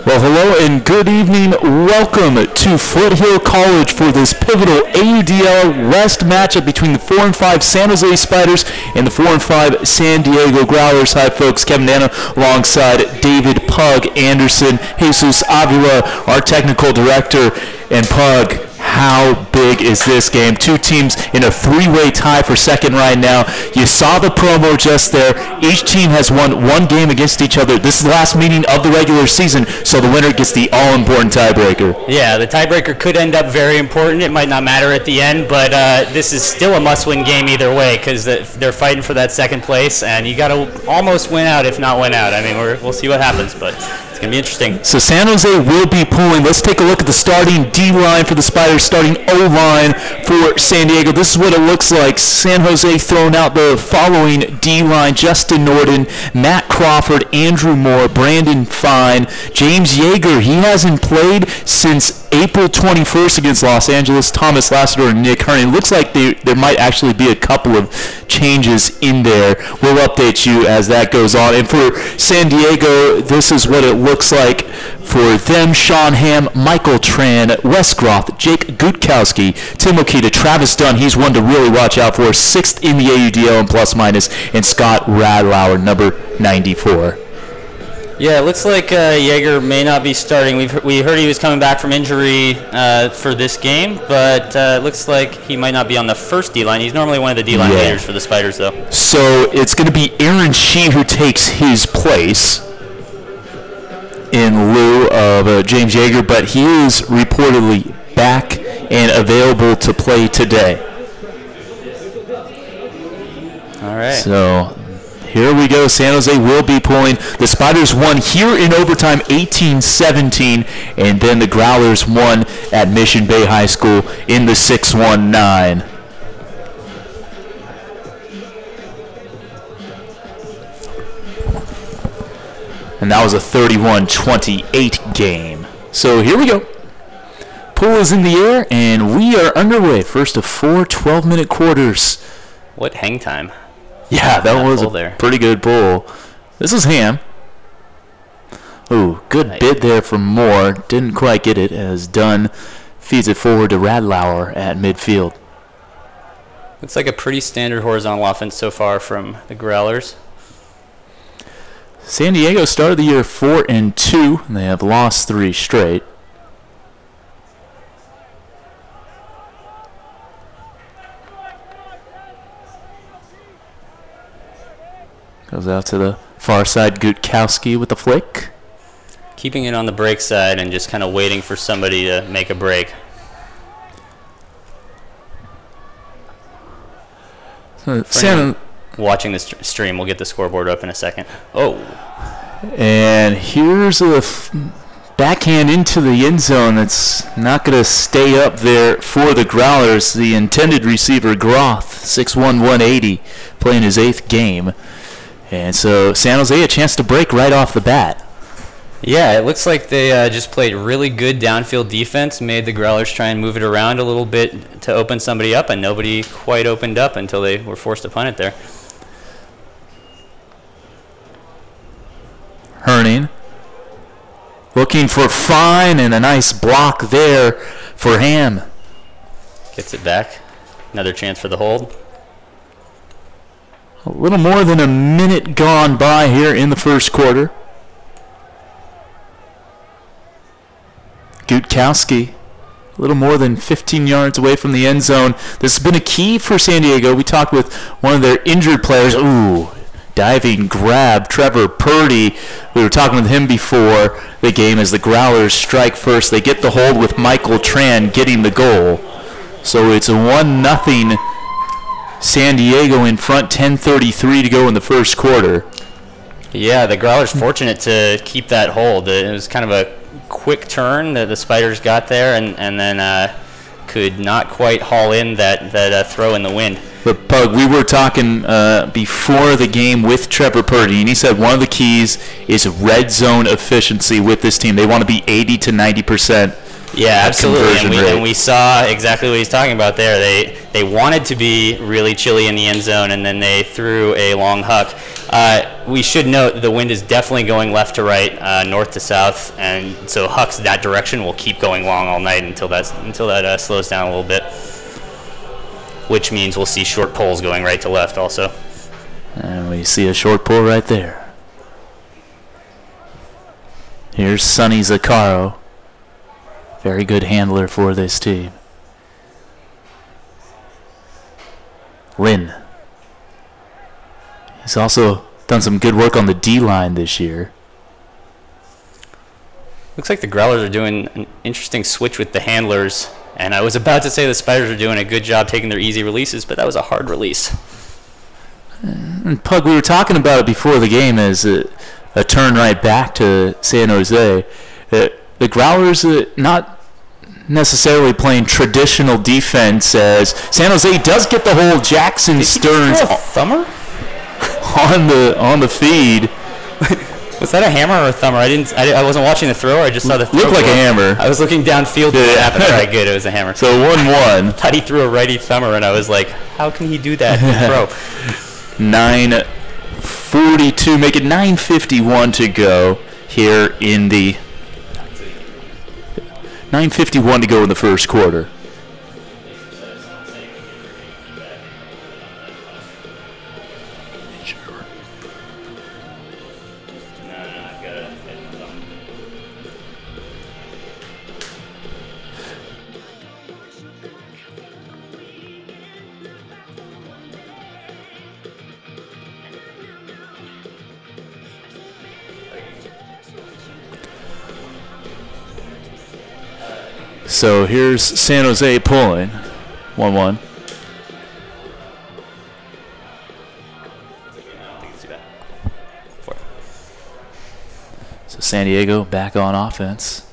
Well, hello and good evening. Welcome to Foothill College for this pivotal AUDL West matchup between the 4 and 5 San Jose Spiders and the 4 and 5 San Diego Growlers. Hi, folks. Kevin Nana alongside David Pug Anderson, Jesus Avila, our technical director, and Pug. How big is this game? Two teams in a three-way tie for second right now. You saw the promo just there. Each team has won one game against each other. This is the last meeting of the regular season, so the winner gets the all-important tiebreaker. Yeah, the tiebreaker could end up very important. It might not matter at the end, but this is still a must-win game either way because they're fighting for that second place, and you got to almost win out, if not win out. I mean, we'll see what happens, but it's going to be interesting. So San Jose will be pulling. Let's take a look at the starting D-line for the Spiders, starting O-line for San Diego. This is what it looks like. San Jose throwing out the following D-line: Justin Norton, Matt Crawford, Andrew Moore, Brandon Fine, James Yeager. He hasn't played since April 21st against Los Angeles. Thomas Lassiter and Nick Herning. Looks like there might actually be a couple of changes in there. We'll update you as that goes on. And for San Diego, this is what it looks looks like for them, Sean Ham, Michael Tran, Wes Groth, Jake Gutkowski, Tim Okita, Travis Dunn, he's one to really watch out for, 6th in the AUDL in plus minus, and Scott Radlauer, number 94. Yeah, it looks like Yeager may not be starting. We heard he was coming back from injury for this game, but it looks like he might not be on the first D-line. He's normally one of the D-line leaders for the Spiders, though. So it's going to be Aaron Shee who takes his place in lieu of James Yeager, but he is reportedly back and available to play today. All right. So here we go. San Jose will be pulling. The Spiders won here in overtime 18-17, and then the Growlers won at Mission Bay High School in the 6-1-9. And that was a 31-28 game. So here we go. Pool is in the air, and we are underway. First of 4 12-minute quarters. What hang time. Yeah, that was a pretty good pull. This is Ham. Ooh, good bid there from Moore. Didn't quite get it as Dunn feeds it forward to Radlauer at midfield. Looks like a pretty standard horizontal offense so far from the Growlers. San Diego started the year 4-2, and they have lost 3 straight. Goes out to the far side, Gutkowski with the flick. Keeping it on the break side and just kind of waiting for somebody to make a break. Watching this stream, we'll get the scoreboard up in a second. Oh. And here's a backhand into the end zone that's not going to stay up there for the Growlers. The intended receiver, Groth, 6'1", 180, playing his 8th game. And so San Jose a chance to break right off the bat. Yeah, it looks like they just played really good downfield defense, made the Growlers try and move it around a little bit to open somebody up, and nobody quite opened up until they were forced to punt it there. Herning looking for Fine, and a nice block there for Ham. Gets it back. Another chance for the hold. A little more than a minute gone by here in the first quarter. Gutkowski, a little more than 15 yards away from the end zone. This has been a key for San Diego. We talked with one of their injured players. Ooh, diving grab, Trevor Purdy. We were talking with him before the game as the Growlers strike first. They get the hold with Michael Tran getting the goal. So it's a 1-0 San Diego in front, 10:33 to go in the first quarter. Yeah, the Growlers fortunate to keep that hold. It was kind of a quick turn that the Spiders got there, and then could not quite haul in that throw in the wind. But Pug, we were talking before the game with Trevor Purdy, and he said one of the keys is red zone efficiency with this team. They want to be 80 to 90%. Yeah, absolutely, and we saw exactly what he's talking about there. They wanted to be really chilly in the end zone, and then they threw a long huck. We should note the wind is definitely going left to right, north to south, and so hucks that direction will keep going long all night until that slows down a little bit, which means we'll see short poles going right to left also. And we see a short pole right there. Here's Sonny Zaccaro. Very good handler for this team. Lynn. He's also done some good work on the D-line this year. Looks like the Growlers are doing an interesting switch with the handlers. And I was about to say the Spiders are doing a good job taking their easy releases, but that was a hard release. And Pug, we were talking about it before the game as a turn right back to San Jose. The Growlers not necessarily playing traditional defense as San Jose does get the whole Jackson Stearns thumber on the feed. Was that a hammer or a thumber? I wasn't watching the throw. I just saw the throw. Looked like a hammer. I was looking downfield. Did it happen? All right, good. It was a hammer. So 1-1. Thought he threw a righty thumber, and I was like, how can he do that in throw? 9:42, make it 9:51 to go here in the 9:51 to go in the first quarter. So here's San Jose pulling 1-1. So San Diego back on offense.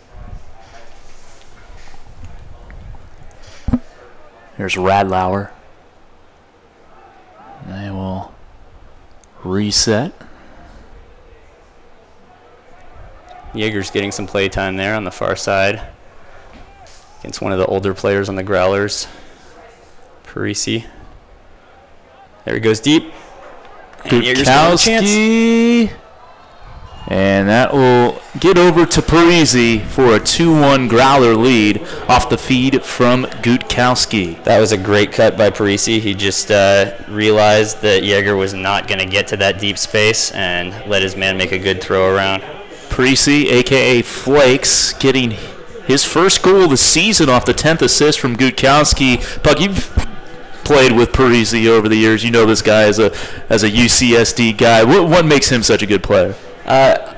Here's Radlauer. They will reset. Jaeger's getting some play time there on the far side against one of the older players on the Growlers, Parisi. There he goes deep. And Jaeger's got a chance. And that will get over to Parisi for a 2-1 Growler lead off the feed from Gutkowski. That was a great cut by Parisi. He just realized that Jaeger was not going to get to that deep space and let his man make a good throw around. Parisi, a.k.a. Flakes, getting his first goal of the season off the 10th assist from Gutkowski. Puck, you've played with Parisi over the years. You know this guy as a UCSD guy. What makes him such a good player?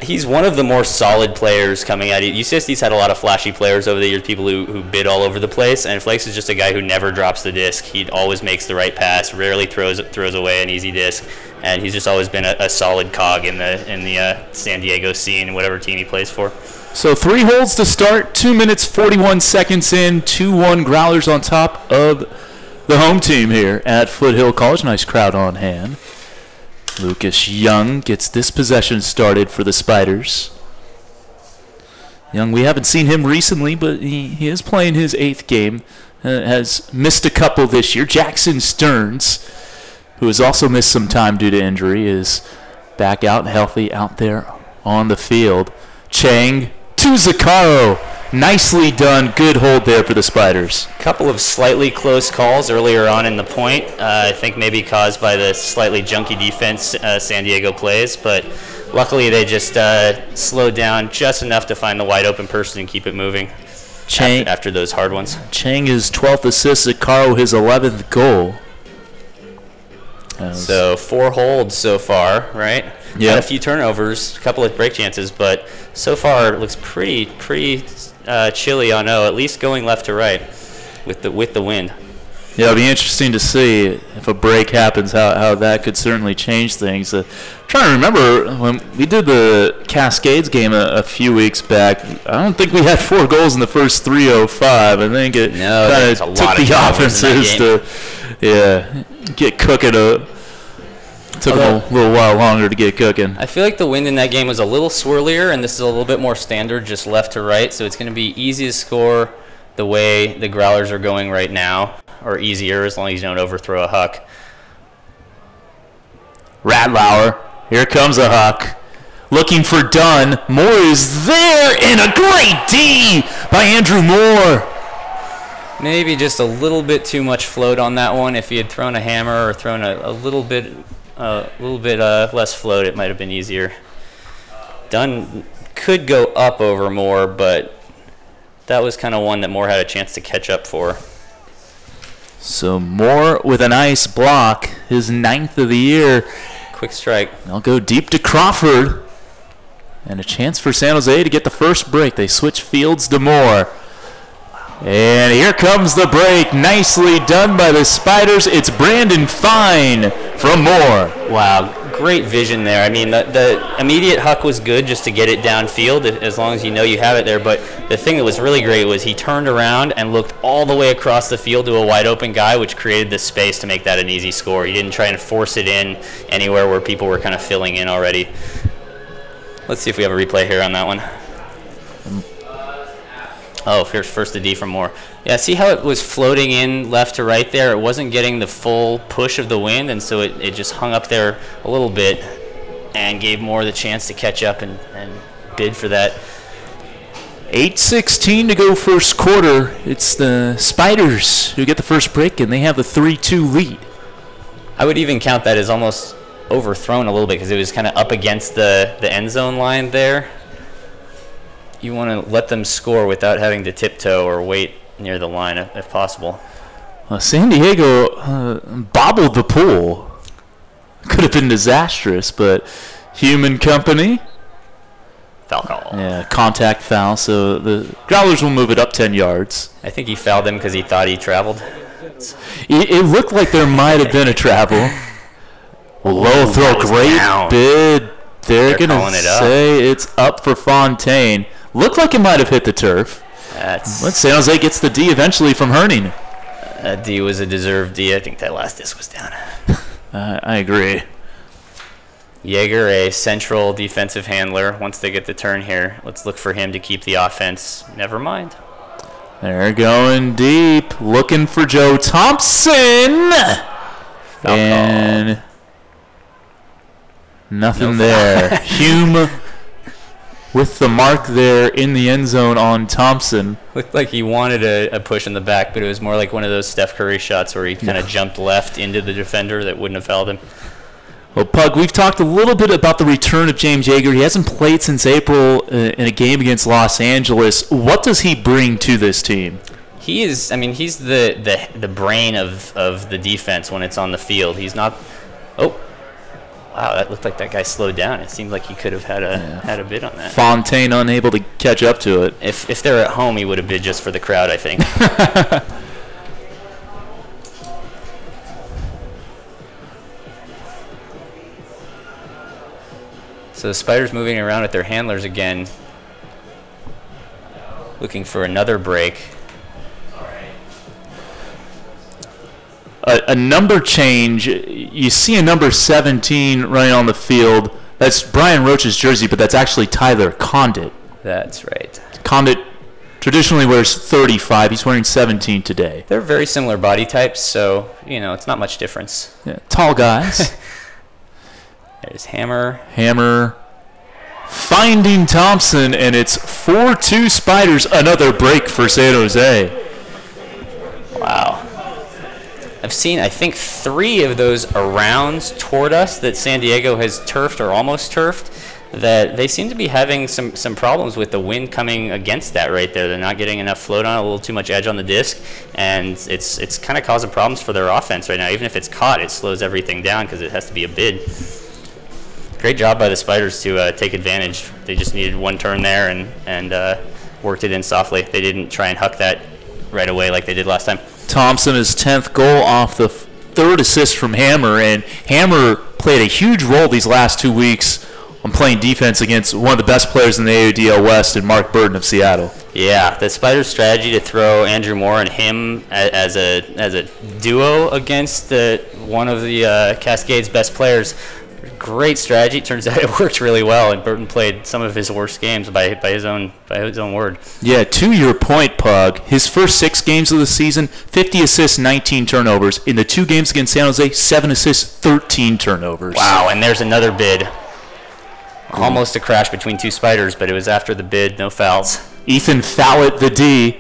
He's one of the more solid players coming out. UCSD's had a lot of flashy players over the years, people who bid all over the place, and Flakes is just a guy who never drops the disc. He always makes the right pass, rarely throws away an easy disc, and he's just always been a solid cog in the San Diego scene, whatever team he plays for. So 3 holds to start, 2 minutes 41 seconds in, 2-1 Growlers on top of the home team here at Foothill College. Nice crowd on hand. Lucas Young gets this possession started for the Spiders. Young, we haven't seen him recently, but he is playing his 8th game. Has missed a couple this year. Jackson Stearns, who has also missed some time due to injury, is back out healthy out there on the field. Chang to Zaccaro. Nicely done. Good hold there for the Spiders. A couple of slightly close calls earlier on in the point. I think maybe caused by the slightly junky defense San Diego plays, but luckily they just slowed down just enough to find the wide open person and keep it moving after those hard ones. Chang his 12th assist, Zaccaro his 11th goal. So 4 holds so far, right? Yeah. Had a few turnovers, a couple of break chances, but so far it looks pretty chilly on O, at least going left to right with the wind. Yeah, it'll be interesting to see if a break happens, how that could certainly change things. Trying to remember when we did the Cascades game a few weeks back, I don't think we had 4 goals in the first 3:05. I think it kind of took the offenses to get cooking. Took a little while longer to get cooking. I feel like the wind in that game was a little swirlier, and this is a little bit more standard, just left to right, so it's going to be easy to score the way the Growlers are going right now, or easier as long as you don't overthrow a huck. Radlauer, here comes a huck. Looking for Dunn. Moore is there, and a great D by Andrew Moore. Maybe just a little bit too much float on that one. If he had thrown a hammer or thrown a little bit less float, it might have been easier. Dunn could go up over Moore, but that was kind of one that Moore had a chance to catch up for. So Moore with a nice block, his 9th of the year. Quick strike. They'll go deep to Crawford. And a chance for San Jose to get the first break. They switch fields to Moore. And here comes the break. Nicely done by the Spiders. It's Brandon Fine from Moore. Wow, great vision there. I mean, the immediate huck was good just to get it downfield, as long as you know you have it there. But the thing that was really great was he turned around and looked all the way across the field to a wide open guy, which created the space to make that an easy score. He didn't try and force it in anywhere where people were kind of filling in already. Let's see if we have a replay here on that one. Oh, here's first the D from Moore. Yeah, see how it was floating in left to right there? It wasn't getting the full push of the wind, and so it just hung up there a little bit and gave Moore the chance to catch up and bid for that. 8:16 to go first quarter. It's the Spiders who get the first break, and they have the 3-2 lead. I would even count that as almost overthrown a little bit because it was kind of up against the end zone line there. You want to let them score without having to tiptoe or wait near the line if possible. San Diego bobbled the pool. Could have been disastrous, but human company. Foul call. Yeah, contact foul, so the Growlers will move it up 10 yards. I think he fouled him because he thought he traveled. It looked like there might have been a travel. Low throw, great down. Bid. They're going to say it's up for Fontaine. Looked like it might have hit the turf. San Jose gets the D eventually from Herning. That D was a deserved D. I think that last disc was down. I agree. Yeager, a central defensive handler. Once they get the turn here, let's look for him to keep the offense. Never mind. They're going deep, looking for Joe Thompson. And nothing there. Hume with the mark there in the end zone on Thompson. Looked like he wanted a push in the back, but it was more like one of those Steph Curry shots where he kind of jumped left into the defender that wouldn't have fouled him. Well, Pug, we've talked a little bit about the return of James Yeager. He hasn't played since April in a game against Los Angeles. What does he bring to this team? He is, I mean, he's the brain of the defense when it's on the field. He's not, oh, wow, that looked like that guy slowed down. It seemed like he could have had a bid on that. Fontaine unable to catch up to it. If they're at home, he would have bid just for the crowd, I think. So the Spiders moving around with their handlers again, looking for another break. A number change. You see a number 17 running on the field. That's Brian Roach's jersey, but that's actually Tyler Condit. That's right. Condit traditionally wears 35. He's wearing 17 today. They're very similar body types, so, you know, it's not much difference. Yeah, tall guys. There's Hammer. Hammer finding Thompson, and it's 4-2 Spiders. Another break for San Jose. Wow. I've seen, I think, 3 of those arounds toward us that San Diego has turfed or almost turfed, that they seem to be having some problems with the wind coming against that right there. They're not getting enough float on it, a little too much edge on the disc, and it's kind of causing problems for their offense right now. Even if it's caught, it slows everything down because it has to be a bid. Great job by the Spiders to take advantage. They just needed one turn there and worked it in softly. They didn't try and huck that right away like they did last time. Thompson, his 10th goal off the 3rd assist from Hammer, and Hammer played a huge role these last 2 weeks on playing defense against one of the best players in the AUDL West and Mark Burden of Seattle. Yeah, the Spiders' strategy to throw Andrew Moore and him as a duo against one of the Cascades' best players. Great strategy. Turns out it worked really well, and Burton played some of his worst games by his own word. Yeah, to your point, Pug, his first 6 games of the season, 50 assists, 19 turnovers. In the 2 games against San Jose, 7 assists, 13 turnovers. Wow, and there's another bid. Almost a crash between 2 Spiders, but it was after the bid, no fouls. Ethan Fowlett, the D.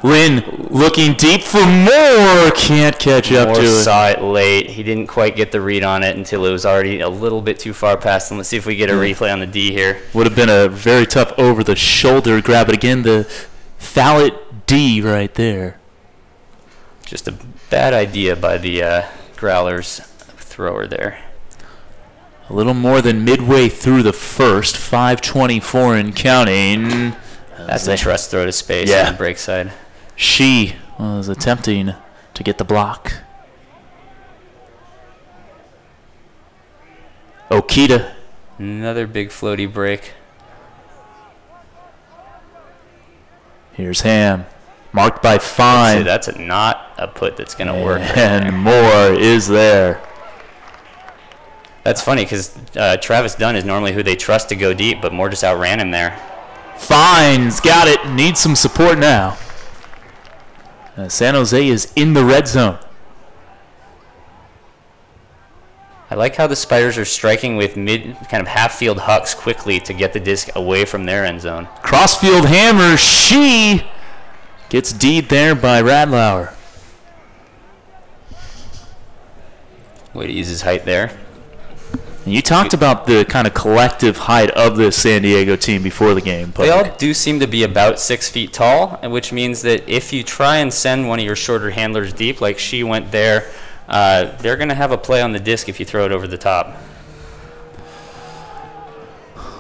Lynn looking deep for Moore. Can't catch up to it. Moore saw it late. He didn't quite get the read on it until it was already a little bit too far past him. Let's see if we get a replay on the D here. Would have been a very tough over-the-shoulder grab. But again, the Fowlett D right there. Just a bad idea by the Growlers thrower there. A little more than midway through the first. 5:24 and counting. That's a trust throw to space on the break side. She was attempting to get the block. Okita. Another big floaty break. Here's Ham. Marked by Fine. That's not a put that's going to work. And Moore is there. That's funny because Travis Dunn is normally who they trust to go deep, but Moore just outran him there. Fine's got it. Needs some support now. San Jose is in the red zone. I like how the Spiders are striking with kind of half-field hucks quickly to get the disc away from their end zone. Crossfield hammer, she gets D'd there by Radlauer. Way to use his height there. You talked about the kind of collective height of this San Diego team before the game. They all do seem to be about 6 feet tall, which means that if you try and send one of your shorter handlers deep, like she went there, they're going to have a play on the disc if you throw it over the top.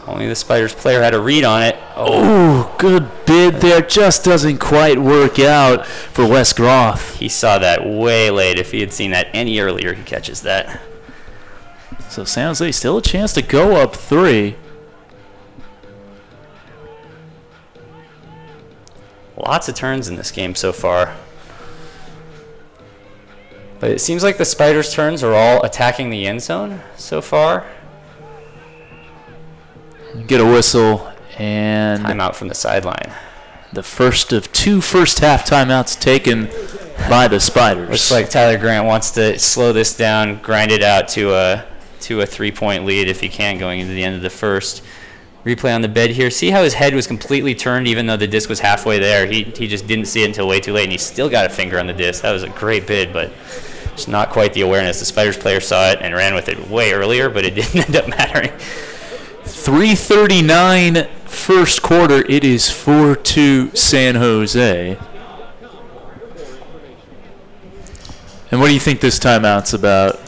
Only the Spiders player had a read on it. Oh, good bid there. Just doesn't quite work out for Wes Groff. He saw that way late. If he had seen that any earlier, he catches that. So San Jose still a chance to go up 3. Lots of turns in this game so far. But it seems like the Spiders' turns are all attacking the end zone so far. Get a whistle and timeout from the sideline. The first of 2 first-half timeouts taken by the Spiders. Looks like Tyler Grant wants to slow this down, grind it out to a 3-point lead if he can going into the end of the first. Replay on the bed here. See how his head was completely turned even though the disc was halfway there. He just didn't see it until way too late, and he still got a finger on the disc. That was a great bid, but just not quite the awareness. The Spiders player saw it and ran with it way earlier, but it didn't end up mattering. 3:39 first quarter. It is 4-2 San Jose. And what do you think this timeout's about?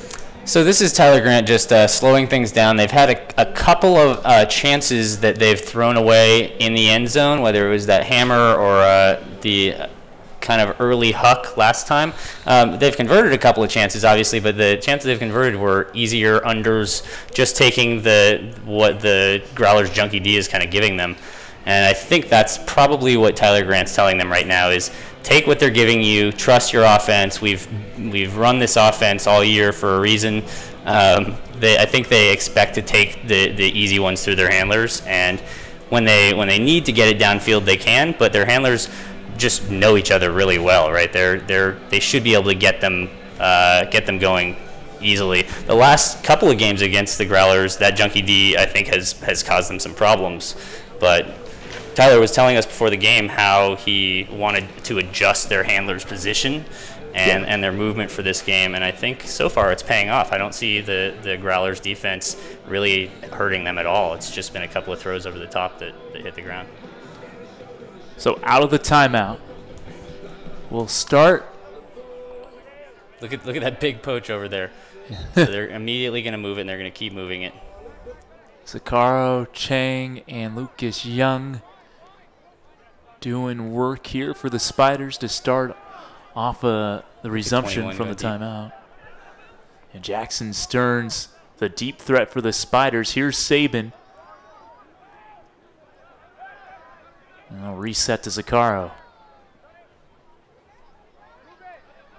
So this is Tyler Grant just slowing things down. They've had a couple of chances that they've thrown away in the end zone, whether it was that hammer or the kind of early huck last time. They've converted a couple of chances, obviously, but the chances they've converted were easier unders, just taking what the Growlers Junkie D is kind of giving them. And I think that's probably what Tyler Grant's telling them right now is take what they're giving you, trust your offense. We've run this offense all year for a reason. I think they expect to take the easy ones through their handlers, and when they need to get it downfield, they can. But their handlers just know each other really well, right? They should be able to get them going easily. The last couple of games against the Growlers, that Junkie D I think has caused them some problems, but Tyler was telling us before the game how he wanted to adjust their handler's position and their movement for this game, and I think so far it's paying off. I don't see the Growlers defense really hurting them at all. It's just been a couple of throws over the top that hit the ground. So out of the timeout, we'll start. Look at that big poach over there. So they're immediately going to move it, and they're going to keep moving it. Zakaro, Chang, and Lucas Young doing work here for the Spiders to start off the resumption from the timeout. And Jackson Stearns, the deep threat for the Spiders. Here's Saban. And they'll reset to Zakaro.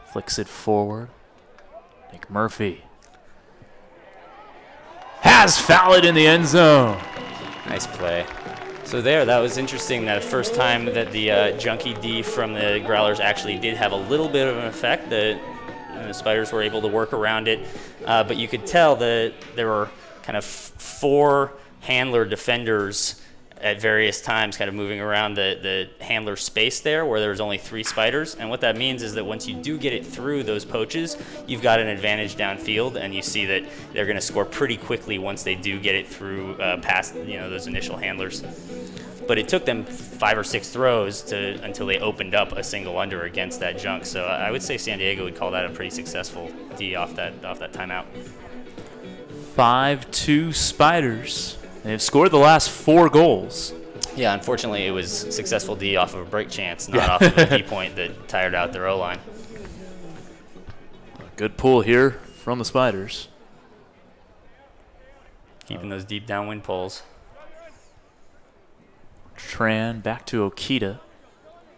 Flicks it forward. Nick Murphy has fouled in the end zone. Nice play. So that was interesting. That first time that the Junkie D from the Growlers actually did have a little bit of an effect. The Spiders were able to work around it, but you could tell that there were kind of 4 handler defenders at various times kind of moving around the handler space there where there's only 3 Spiders. And what that means is that once you do get it through those poaches, you've got an advantage downfield, and you see that they're going to score pretty quickly once they do get it through past those initial handlers. But it took them 5 or 6 throws until they opened up a single under against that junk. So I would say San Diego would call that a pretty successful D off that timeout. 5-2 Spiders. They've scored the last 4 goals. Yeah, unfortunately, it was successful D off of a break chance, not off of a D point that tired out their O-line. Good pull here from the Spiders. Keeping those deep downwind pulls. Tran back to Okita.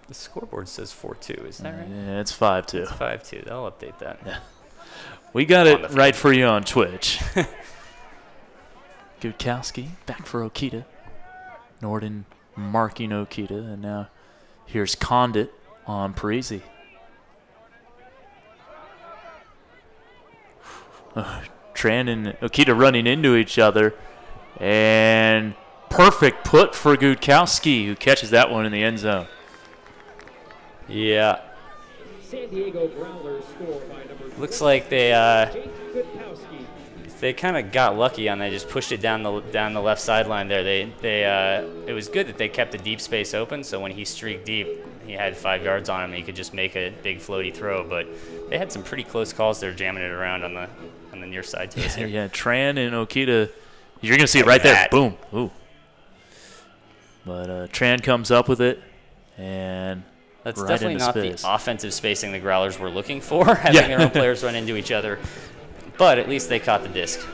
The scoreboard says 4-2, is that right? Yeah, it's 5-2. It's 5-2. They'll update that. Yeah. We got it right for you on Twitch. Gudkowski back for Okita. Norden marking Okita, and now here's Condit on Parisi. Tran and Okita running into each other. And perfect put for Gutkowski, who catches that one in the end zone. Yeah. San Diego Growlers score by number looks like they kind of got lucky on that. Just pushed it down the left sideline there. It was good that they kept the deep space open, so when he streaked deep, he had 5 yards on him and he could just make a big floaty throw. But they had some pretty close calls there, jamming it around on the near side to us here. Yeah, Tran and Okita, you're going to see it right there. Boom. Ooh. But Tran comes up with it, and that's right definitely into not space. The offensive spacing the Growlers were looking for, having their own players run into each other. But at least they caught the disc.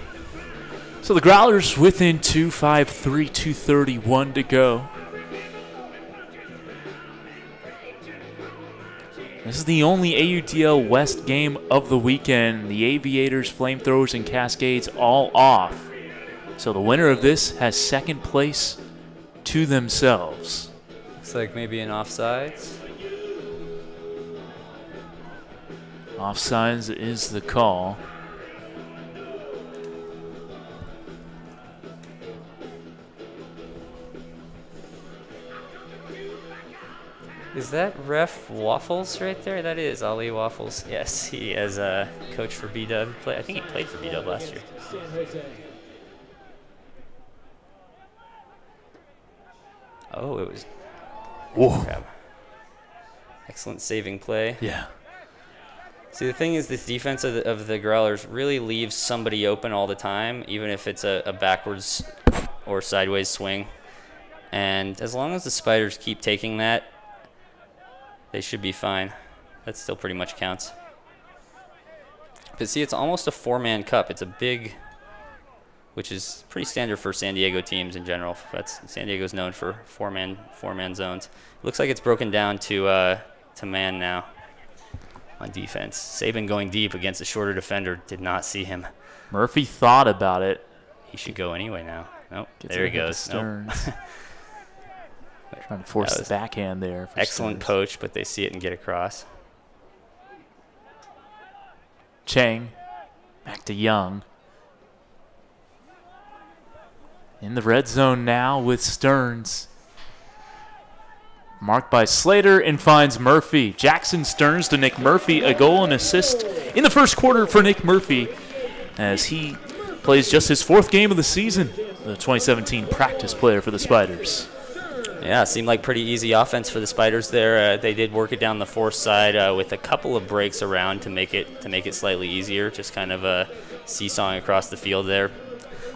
So the Growlers within 2-5-3, 2:31 to go. This is the only AUDL West game of the weekend. The Aviators, Flamethrowers, and Cascades all off. So the winner of this has second place to themselves. Looks like maybe an offsides. Offsides is the call. Is that ref Waffles right there? That is Ali Waffles. Yes, he as a coach for B-Dub. I think he played for B-Dub last year. Oh, it was. Whoa. Crap. Excellent saving play. Yeah. See, the thing is, this defense of the Growlers really leaves somebody open all the time, even if it's a backwards or sideways swing. And as long as the Spiders keep taking that, they should be fine. That still pretty much counts. But see, it's almost a 4-man cup. It's a big, which is pretty standard for San Diego teams in general. San Diego's known for four-man zones. It looks like it's broken down to man now on defense. Saban going deep against a shorter defender. Did not see him. Murphy thought about it. He should go anyway now. Nope. There he goes. Nope. Trying to force the backhand there. For excellent Stearns. poach, but they see it and get across. Chang back to Young. In the red zone now with Stearns. Marked by Slater and finds Murphy. Jackson Stearns to Nick Murphy. A goal and assist in the first quarter for Nick Murphy as he plays just his 4th game of the season. The 2017 practice player for the Spiders. Yeah, it seemed like pretty easy offense for the Spiders there. They did work it down the force side with a couple of breaks around to make it slightly easier, just kind of seesawing across the field there.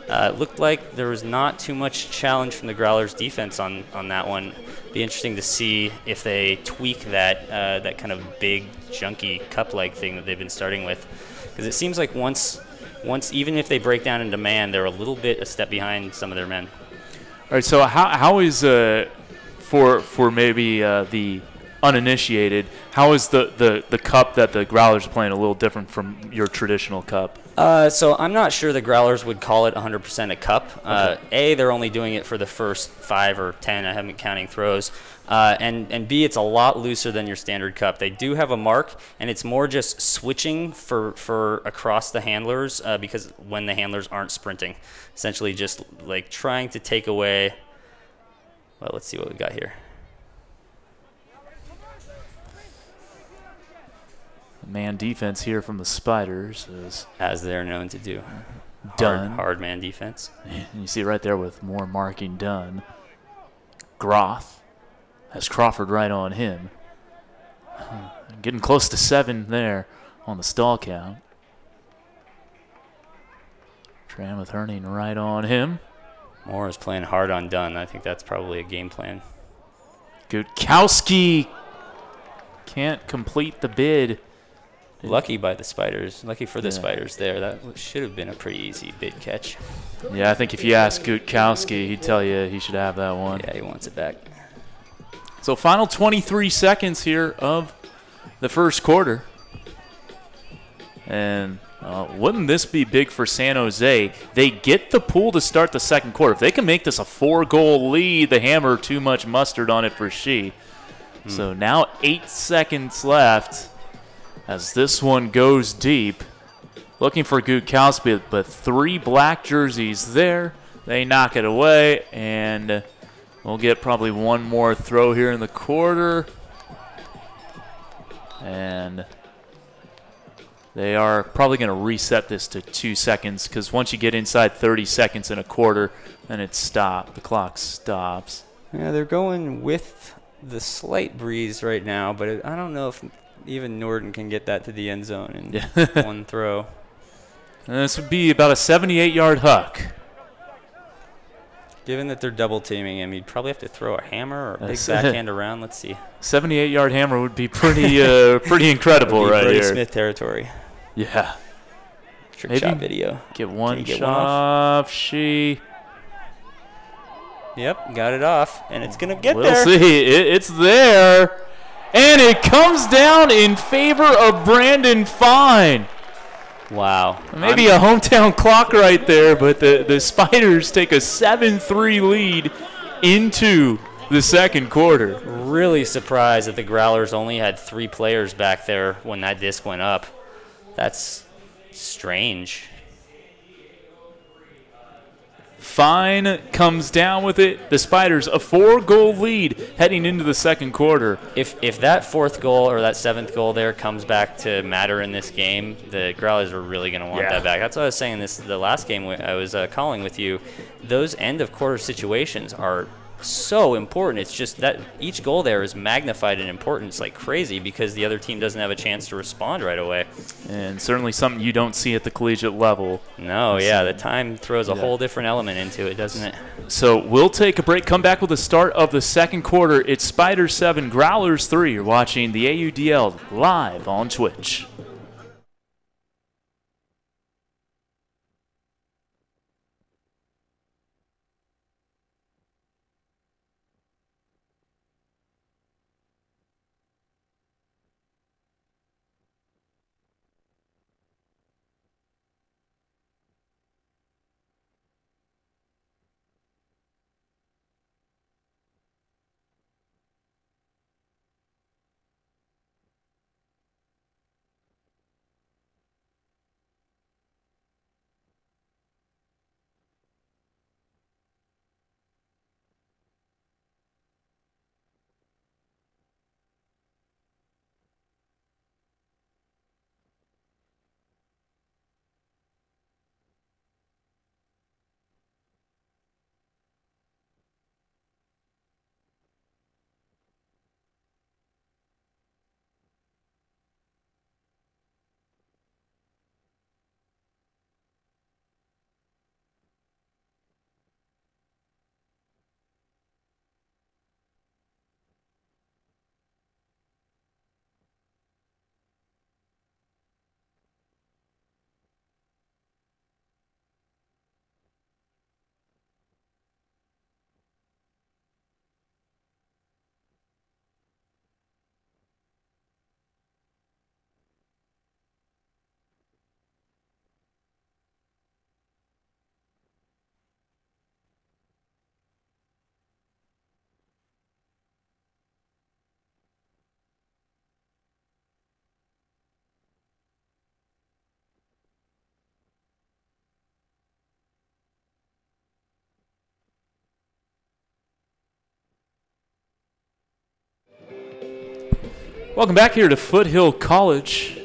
Looked like there was not too much challenge from the Growlers defense on that one. Be interesting to see if they tweak that kind of big, junky cup-like thing that they've been starting with, because it seems like once even if they break down into man, they're a little bit a step behind some of their men. All right, so how is for maybe the uninitiated, how is the cup that the Growlers are playing a little different from your traditional cup? So I'm not sure the Growlers would call it 100% a cup. A, they're only doing it for the first 5 or 10, I haven't counting throws. And B, it's a lot looser than your standard cup. They do have a mark, and it's more just switching for across the handlers because when the handlers aren't sprinting. Essentially just like trying to take away, well, let's see what we got here. Man defense here from the Spiders is as they're known to do. Done. Hard man defense. And you see it right there with more marking done. Groth has Crawford right on him. Getting close to 7 there on the stall count. Tran with Herning right on him. Moore is playing hard on Dunn. I think that's probably a game plan. Gutkowski can't complete the bid. Lucky by the Spiders. Lucky for the Spiders there. That should have been a pretty easy bid catch. Yeah, I think if you ask Gutkowski, he'd tell you he should have that one. Yeah, he wants it back. So final 23 seconds here of the first quarter. And wouldn't this be big for San Jose? They get the pool to start the second quarter. If they can make this a 4-goal lead, the Hammer too much mustard on it for She. So now 8 seconds left as this one goes deep. looking for Gudkowski, but 3 black jerseys there. They knock it away, and we'll get probably one more throw here in the quarter. And they are probably going to reset this to 2 seconds, because once you get inside 30 seconds in a quarter, then it stops. The clock stops. Yeah, they're going with the slight breeze right now, but I don't know if even Norton can get that to the end zone in one throw. And this would be about a 78-yard huck. Given that they're double teaming him, you'd probably have to throw a hammer or a big backhand around. Let's see. 78-yard hammer would be pretty pretty incredible right Brody here. Smith territory. Yeah. Trick shot video. Get one shot off. Yep, got it off, and it's going to get we'll there. We'll see. It's there. And it comes down in favor of Brandon Fine. Wow. Maybe a hometown clock right there, but the Spiders take a 7-3 lead into the second quarter. Really surprised that the Growlers only had 3 players back there when that disc went up. That's strange. Fine comes down with it. The Spiders a 4-goal lead heading into the second quarter. If that 4th goal or that 7th goal there comes back to matter in this game, the Growlers are really going to want that back. That's what I was saying the last game I was calling with you. Those end of quarter situations are so important. It's just that each goal there is magnified in importance like crazy because the other team doesn't have a chance to respond right away. And certainly something you don't see at the collegiate level. No, yeah, the time throws a whole different element into it, doesn't it? So we'll take a break, come back with the start of the second quarter. It's Spiders 7, Growlers 3. You're watching the AUDL live on Twitch. Welcome back here to Foothill College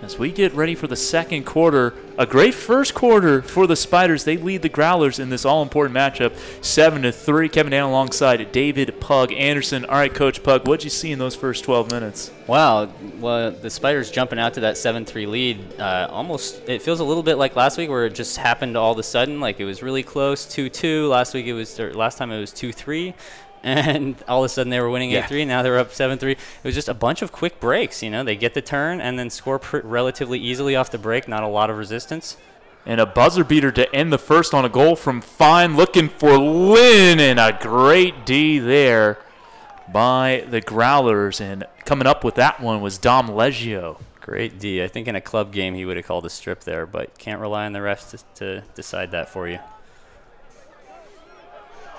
as we get ready for the second quarter. A great first quarter for the Spiders. They lead the Growlers in this all-important matchup 7-3. Kevin Down alongside David Pug Anderson. All right, Coach Pug, what did you see in those first 12 minutes? Wow, well, the Spiders jumping out to that 7-3 lead, almost, it feels a little bit like last week where it just happened all of a sudden. Like it was really close, 2-2. Last time it was 2-3. And all of a sudden they were winning 8-3. Now they're up 7-3. It was just a bunch of quick breaks. You know, they get the turn and then score relatively easily off the break. Not a lot of resistance. And a buzzer beater to end the first on a goal from Fine, looking for Lynn, and a great D there by the Growlers. And coming up with that one was Dom Leggio. Great D. I think in a club game he would have called a strip there, but can't rely on the refs to decide that for you.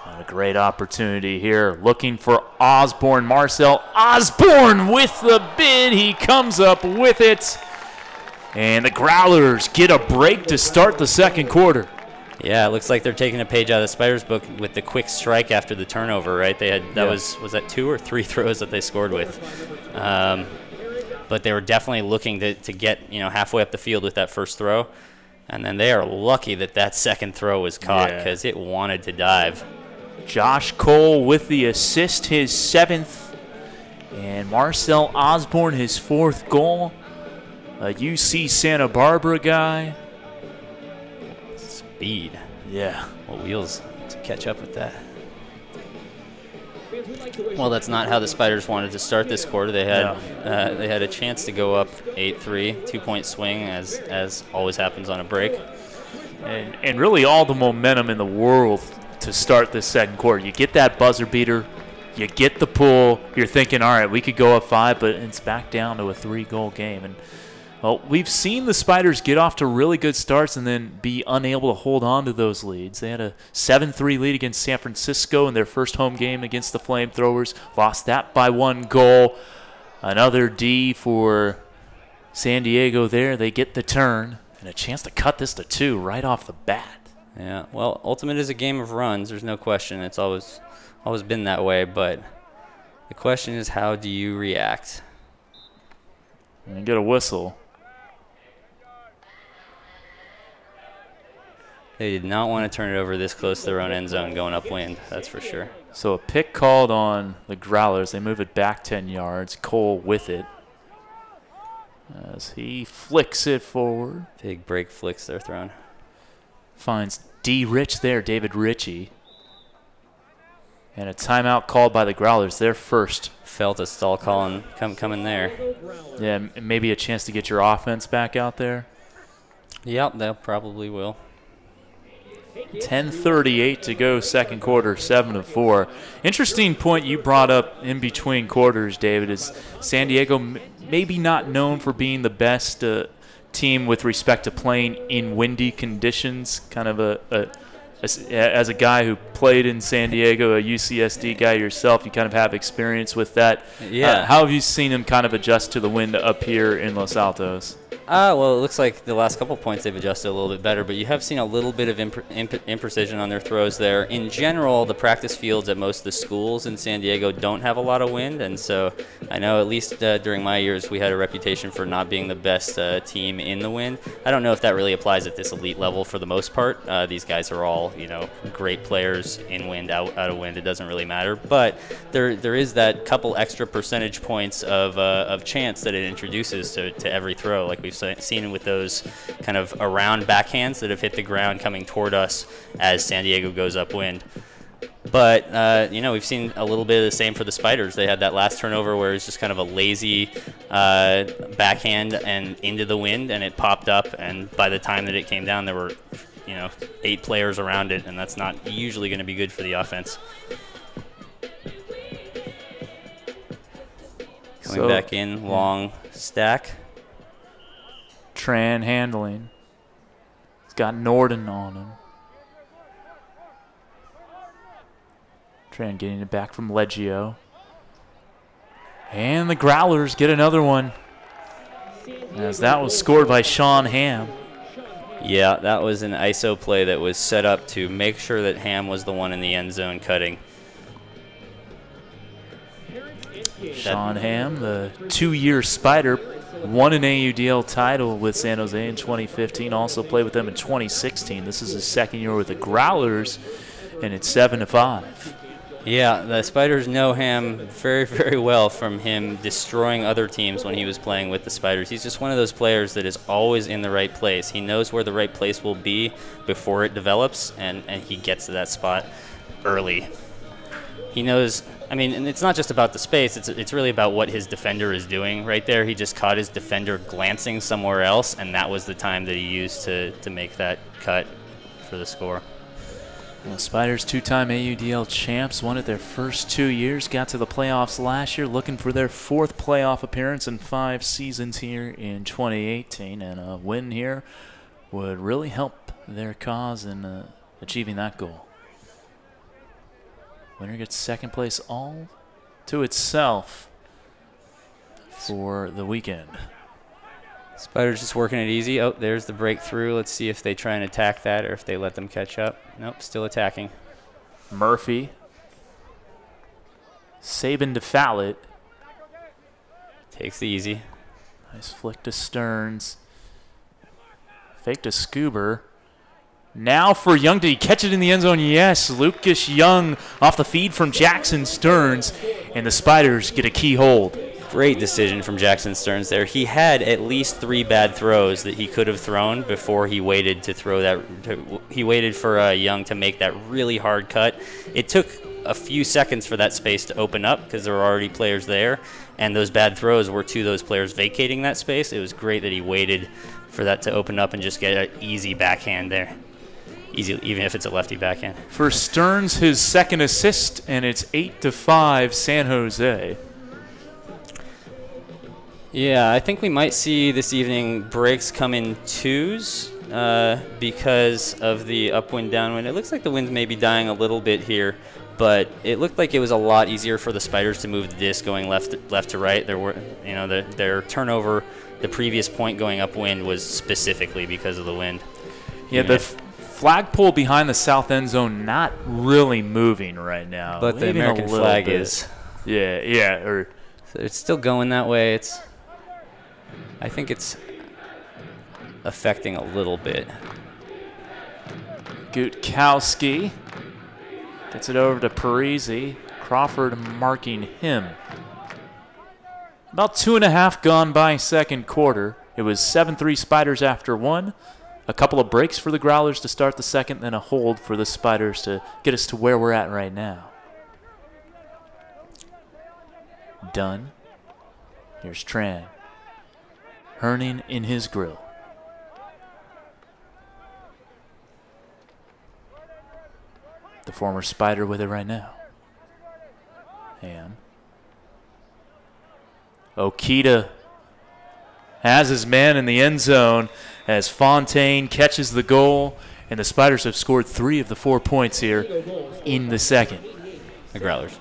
A great opportunity here, looking for Osborne. Marcel Osborne with the bid. He comes up with it. And the Growlers get a break to start the second quarter. Yeah, it looks like they're taking a page out of the Spiders book with the quick strike after the turnover, right? They had was that 2 or 3 throws that they scored with, but they were definitely looking to get halfway up the field with that first throw, and then they are lucky that second throw was caught because it wanted to dive. Josh Cole with the assist, his 7th, and Marcel Osborne his 4th goal. A UC Santa Barbara guy. Speed. Yeah. Well, wheels to catch up with that. Well, that's not how the Spiders wanted to start this quarter. They had a chance to go up 8-3, 2-point swing, as always happens on a break. And really all the momentum in the world to start this second quarter. You get that buzzer beater, you get the pull, you're thinking, all right, we could go up 5, but it's back down to a 3-goal game. And well, we've seen the Spiders get off to really good starts and then be unable to hold on to those leads. They had a 7-3 lead against San Francisco in their first home game against the Flamethrowers. Lost that by 1 goal. Another D for San Diego there. They get the turn and a chance to cut this to 2 right off the bat. Yeah, well, Ultimate is a game of runs. There's no question. It's always been that way. But the question is, how do you react? And get a whistle. They did not want to turn it over this close to their own end zone going upwind, that's for sure. So a pick called on the Growlers. They move it back 10 yards. Cole with it as he flicks it forward. Big break flicks they're throwing. Finds D. Rich there, David Ritchie. And a timeout called by the Growlers. Their first. Felt a stall calling coming there. Yeah, maybe a chance to get your offense back out there. Yep, they probably will. 10:38 to go, second quarter, 7-4. Interesting point you brought up in between quarters, David, is San Diego maybe not known for being the best team with respect to playing in windy conditions. Kind of as a guy who played in San Diego, a UCSD guy yourself, you kind of have experience with that. Yeah. How have you seen him kind of adjust to the wind up here in Los Altos? Well, it looks like the last couple points they've adjusted a little bit better, but you have seen a little bit of imprecision on their throws there. In general, the practice fields at most of the schools in San Diego don't have a lot of wind, and so I know at least during my years we had a reputation for not being the best team in the wind. I don't know if that really applies at this elite level for the most part. These guys are all, great players in wind, out of wind. It doesn't really matter, but there is that couple extra percentage points of chance that it introduces to every throw, like we've seen with those kind of around backhands that have hit the ground coming toward us as San Diego goes upwind. But, we've seen a little bit of the same for the Spiders. They had that last turnover where it was just kind of a lazy backhand and into the wind, and it popped up, and by the time that it came down, there were 8 players around it, and that's not usually going to be good for the offense. Coming back in, long stack. Tran handling. He's got Norden on him. Tran getting it back from Leggio. And the Growlers get another one, as that was scored by Sean Ham. Yeah, that was an ISO play that was set up to make sure that Ham was the one in the end zone cutting. Sean Ham, the 2-year Spider, won an AUDL title with San Jose in 2015, also played with them in 2016. This is his second year with the Growlers, and it's 7-5. Yeah, the Spiders know Ham very, very well from him destroying other teams when he was playing with the Spiders. He's just one of those players that is always in the right place. He knows where the right place will be before it develops, and he gets to that spot early. He knows, and it's not just about the space, it's really about what his defender is doing right there. He just caught his defender glancing somewhere else, and that was the time that he used to make that cut for the score. The Spiders, 2-time AUDL champs, won it their first 2 years, got to the playoffs last year, looking for their 4th playoff appearance in 5 seasons here in 2018, and a win here would really help their cause in achieving that goal. Winner gets second place all to itself for the weekend. Spiders just working it easy. Oh, there's the breakthrough. Let's see if they try and attack that or if they let them catch up. Nope, still attacking. Murphy. Sabin to foul it. Takes the easy. Nice flick to Stearns. Fake to Scuber. Now for Young. Did he catch it in the end zone? Yes. Lucas Young off the feed from Jackson Stearns. And the Spiders get a key hold. Great decision from Jackson Stearns there. He had at least 3 bad throws that he could have thrown before he waited to throw that. He waited for Young to make that really hard cut. It took a few seconds for that space to open up because there were already players there, and those bad throws were to those players vacating that space. It was great that he waited for that to open up and just get an easy backhand there. Easy, even if it's a lefty backhand. For Stearns, his second assist, and it's 8-5 San Jose. Yeah, I think we might see this evening breaks come in twos because of the upwind, downwind. It looks like the wind may be dying a little bit here, but it looked like it was a lot easier for the Spiders to move the disc going left to right. There were, their turnover, the previous point going upwind was specifically because of the wind. Yeah, the flagpole behind the south end zone not really moving right now. But the American flag is. Yeah. So it's still going that way. I think it's affecting a little bit. Gutkowski gets it over to Parisi. Crawford marking him. About 2.5 gone by second quarter. It was 7-3 Spiders after 1. A couple of breaks for the Growlers to start the second, then a hold for the Spiders to get us to where we're at right now. Dunn. Here's Tran. Herning in his grill. The former Spider with it right now. Ham. Okita has his man in the end zone as Fontaine catches the goal, and the Spiders have scored 3 of the 4 points here in the second. The Growlers.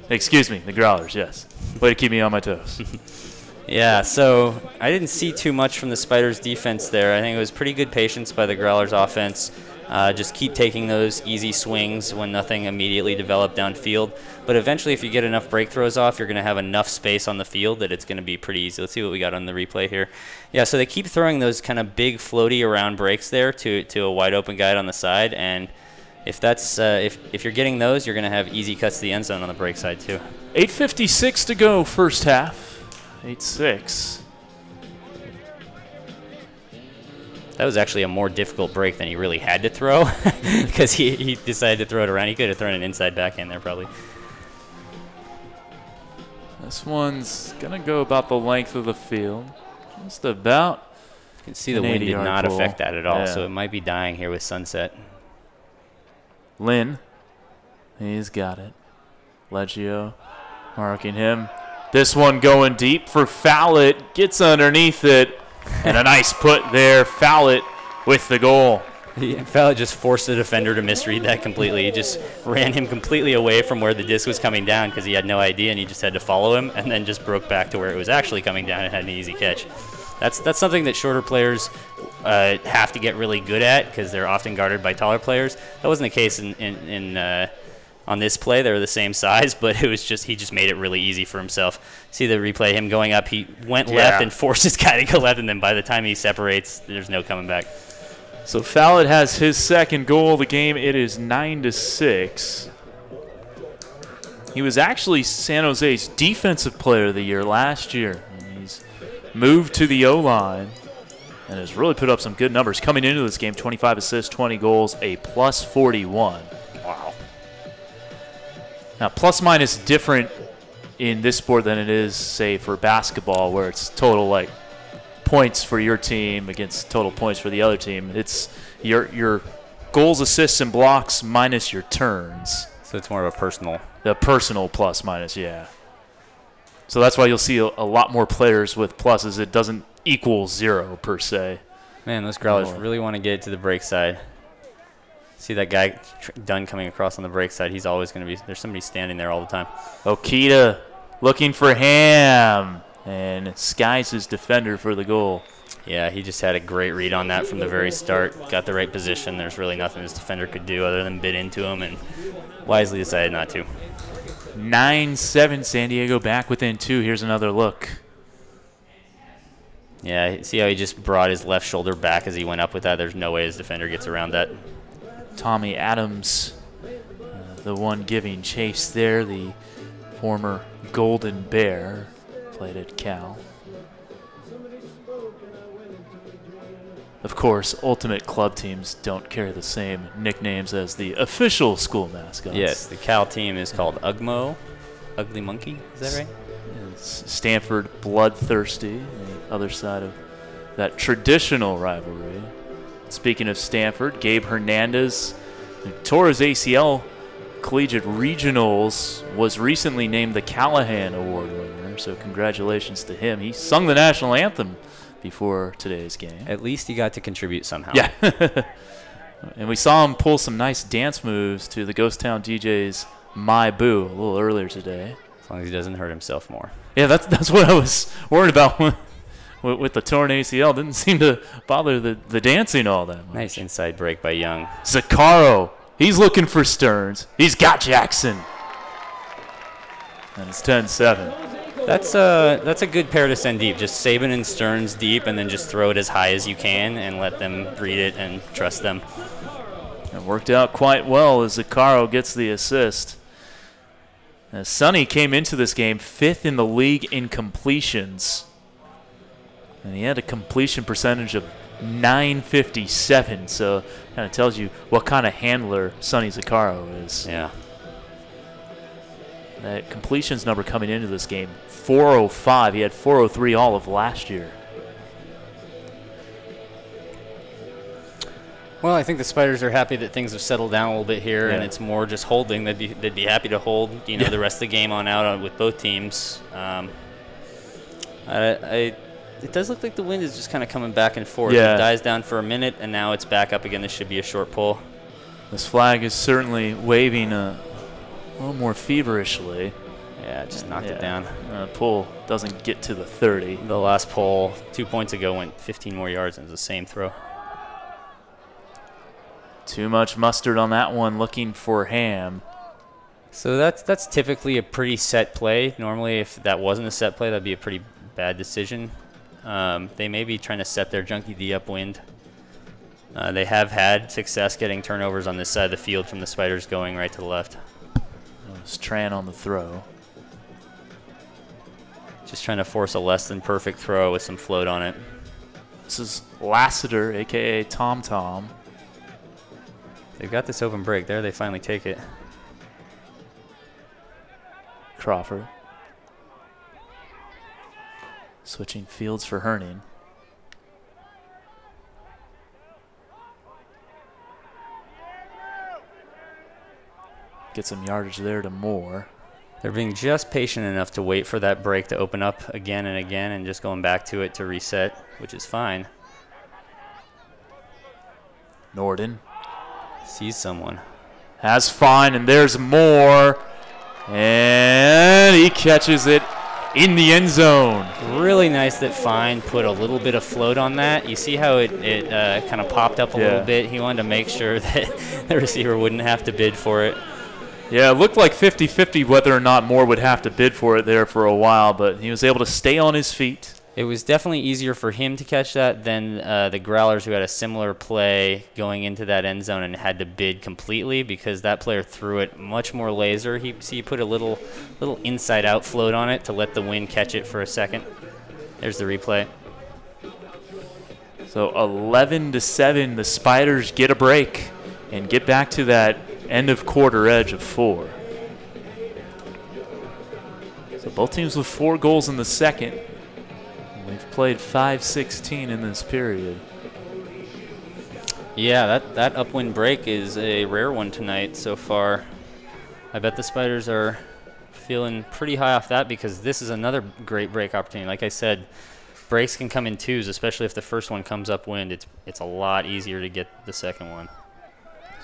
Excuse me, the Growlers, yes. Way to keep me on my toes. Yeah, so I didn't see too much from the Spiders' defense there. I think it was pretty good patience by the Growlers' offense. Just keep taking those easy swings when nothing immediately developed downfield. But eventually, if you get enough break throws off, you're going to have enough space on the field that it's going to be pretty easy. Let's see what we got on the replay here. Yeah, so they keep throwing those kind of big floaty around breaks there to a wide open guy on the side. And if that's if you're getting those, you're going to have easy cuts to the end zone on the break side too. 8:56 to go first half. 8-6. That was actually a more difficult break than he really had to throw because he decided to throw it around. He could have thrown an inside backhand there probably. This one's going to go about the length of the field. Just about. You can see the wind did not affect that at all, so it might be dying here with sunset. Lynn. He's got it. Leggio marking him. This one going deep for Fowlett. Gets underneath it. And a nice put there. Fowlett with the goal. Fowlett just forced the defender to misread that completely. He just ran him completely away from where the disc was coming down because he had no idea, and he just had to follow him, and then just broke back to where it was actually coming down and had an easy catch. That's something that shorter players have to get really good at because they're often guarded by taller players. That wasn't the case on this play. They were the same size, but it was just he just made it really easy for himself. See the replay, him going up, he went left and forced his guy to go left, and then by the time he separates, there's no coming back. So Fowlett has his second goal of the game. It is 9-6. He was actually San Jose's Defensive Player of the Year last year. And he's moved to the O-line and has really put up some good numbers. Coming into this game, 25 assists, 20 goals, a plus 41. Wow. Now, plus-minus different in this sport than it is, say, for basketball, where it's total, like, points for your team against total points for the other team. It's your goals, assists, and blocks minus your turns. So it's more of a personal. The personal plus-minus, yeah. So that's why you'll see a lot more players with pluses. It doesn't equal 0 per se. Man, those Growlers really want to get it to the break side. See that guy Dunn coming across on the break side. He's always going to be – there's somebody standing there all the time. Okita looking for Ham. And skies his defender for the goal. Yeah, he just had a great read on that from the very start. Got the right position. There's really nothing his defender could do other than bid into him, and wisely decided not to. 9-7, San Diego back within 2. Here's another look. Yeah, see how he just brought his left shoulder back as he went up with that? There's no way his defender gets around that. Tommy Adams, the one giving chase there, the former Golden Bear, played at Cal. Of course, Ultimate Club teams don't carry the same nicknames as the official school mascots. Yes, the Cal team is called UGMO, Ugly Monkey. Is that right? It's Stanford Bloodthirsty, the other side of that traditional rivalry. Speaking of Stanford, Gabe Hernandez, who tore his ACL Collegiate Regionals, was recently named the Callahan Award winner, so congratulations to him. He sung the national anthem before today's game. At least he got to contribute somehow. Yeah. And we saw him pull some nice dance moves to the Ghost Town DJ's My Boo a little earlier today. As long as he doesn't hurt himself more. Yeah, that's what I was worried about with the torn ACL. Didn't seem to bother the dancing all that much. Nice inside break by Young. Zaccaro, he's looking for Stearns. He's got Jackson. And it's 10-7. That's a good pair to send deep. Just Saban and Stearns deep, and then just throw it as high as you can and let them read it and trust them. It worked out quite well as Zaccaro gets the assist. As Sonny came into this game 5th in the league in completions. And he had a completion percentage of .957, so kind of tells you what kind of handler Sonny Zaccaro is. Yeah. That completions number coming into this game, 405. He had 403 all of last year. Well, I think the Spiders are happy that things have settled down a little bit here, and it's more just holding. They'd be happy to hold, the rest of the game on out with both teams. It does look like the wind is just kind of coming back and forth. Yeah. It dies down for a minute, and now it's back up again. This should be a short pull. This flag is certainly waving a little more feverishly. Yeah, just knocked it down. Pull doesn't get to the 30. The last pull 2 points ago went 15 more yards, and it was the same throw. Too much mustard on that one, looking for Ham. So that's typically a pretty set play. Normally, if that wasn't a set play, that'd be a pretty bad decision. They may be trying to set their Junkie D upwind. They have had success getting turnovers on this side of the field from the Spiders going right to the left. It's Tran on the throw. Just trying to force a less than perfect throw with some float on it. This is Lassiter, a.k.a. Tom Tom. They've got this open break there. They finally take it. Crawford. Switching fields for Herning. Get some yardage there to Moore. They're being just patient enough to wait for that break to open up again and again and just going back to it to reset, which is fine. Norden. Sees someone. Has Fine, and there's Moore. And he catches it in the end zone. Really nice that Fine put a little bit of float on that. You see how it kind of popped up a little bit. He wanted to make sure that the receiver wouldn't have to bid for it. Yeah, it looked like 50-50 whether or not Moore would have to bid for it there for a while, but he was able to stay on his feet. It was definitely easier for him to catch that than the Growlers, who had a similar play going into that end zone and had to bid completely because that player threw it much more laser. He put a little inside-out float on it to let the wind catch it for a second. There's the replay. So 11-7, the Spiders get a break and get back to that end of quarter edge of 4. So both teams with 4 goals in the second. We've played 5-16 in this period. Yeah, that upwind break is a rare one tonight so far. I bet the Spiders are feeling pretty high off that because this is another great break opportunity. Like I said, breaks can come in twos, especially if the first one comes upwind. It's a lot easier to get the second one.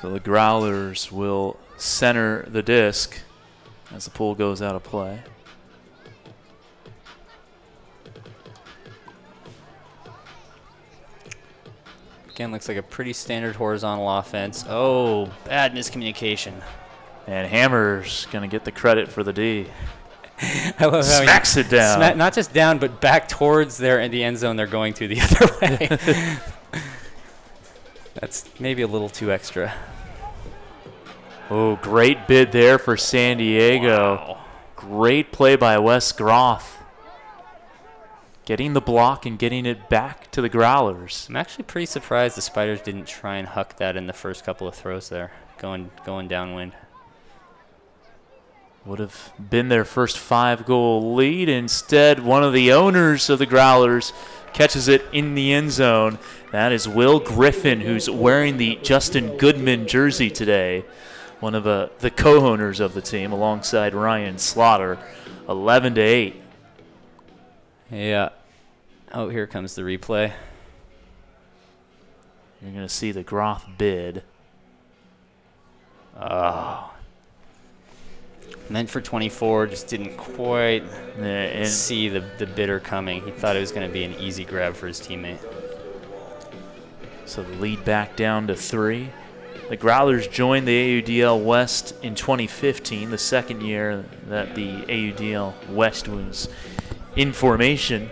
So the Growlers will center the disc as the pull goes out of play. Again, looks like a pretty standard horizontal offense. Oh, bad miscommunication. And Hammer's going to get the credit for the D. I love how smacks it down. Not just down, but back towards the end zone they're going to the other way. That's maybe a little too extra. Oh, great bid there for San Diego. Wow. Great play by Wes Groff. Getting the block and getting it back to the Growlers. I'm actually pretty surprised the Spiders didn't try and huck that in the first couple of throws there, going downwind. Would have been their first 5-goal lead. Instead, one of the owners of the Growlers catches it in the end zone. That is Will Griffin, who's wearing the Justin Goodman jersey today. One of the co-owners of the team, alongside Ryan Slaughter. 11-8. Yeah. Oh, here comes the replay. You're going to see the Groff bid. Oh. Meant for 24, just didn't quite see the bidder coming. He thought it was going to be an easy grab for his teammate. So the lead back down to 3. The Growlers joined the AUDL West in 2015, the second year that the AUDL West was in formation.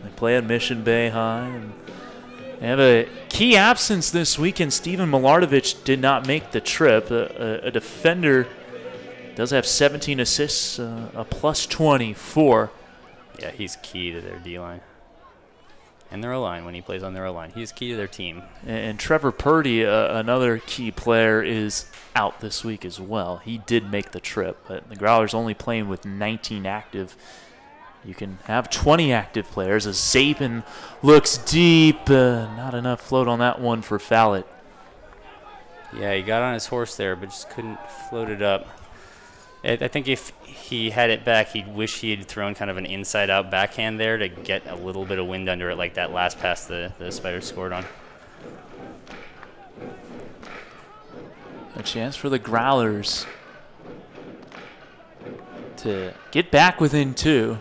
They play at Mission Bay High. And they have a key absence this weekend. Steven Milardovich did not make the trip. A defender does have 17 assists, a plus 24. Yeah, he's key to their D-line. And their O-line when he plays on their O-line. He's key to their team. And Trevor Purdy, another key player, is out this week as well. He did make the trip, but the Growlers only playing with 19 active. You can have 20 active players as Zapin looks deep. Not enough float on that one for Fallett. Yeah, he got on his horse there, but just couldn't float it up. I think if he had it back, he'd wish he had thrown kind of an inside-out backhand there to get a little bit of wind under it, like that last pass the Spiders scored on. A chance for the Growlers to get back within 2.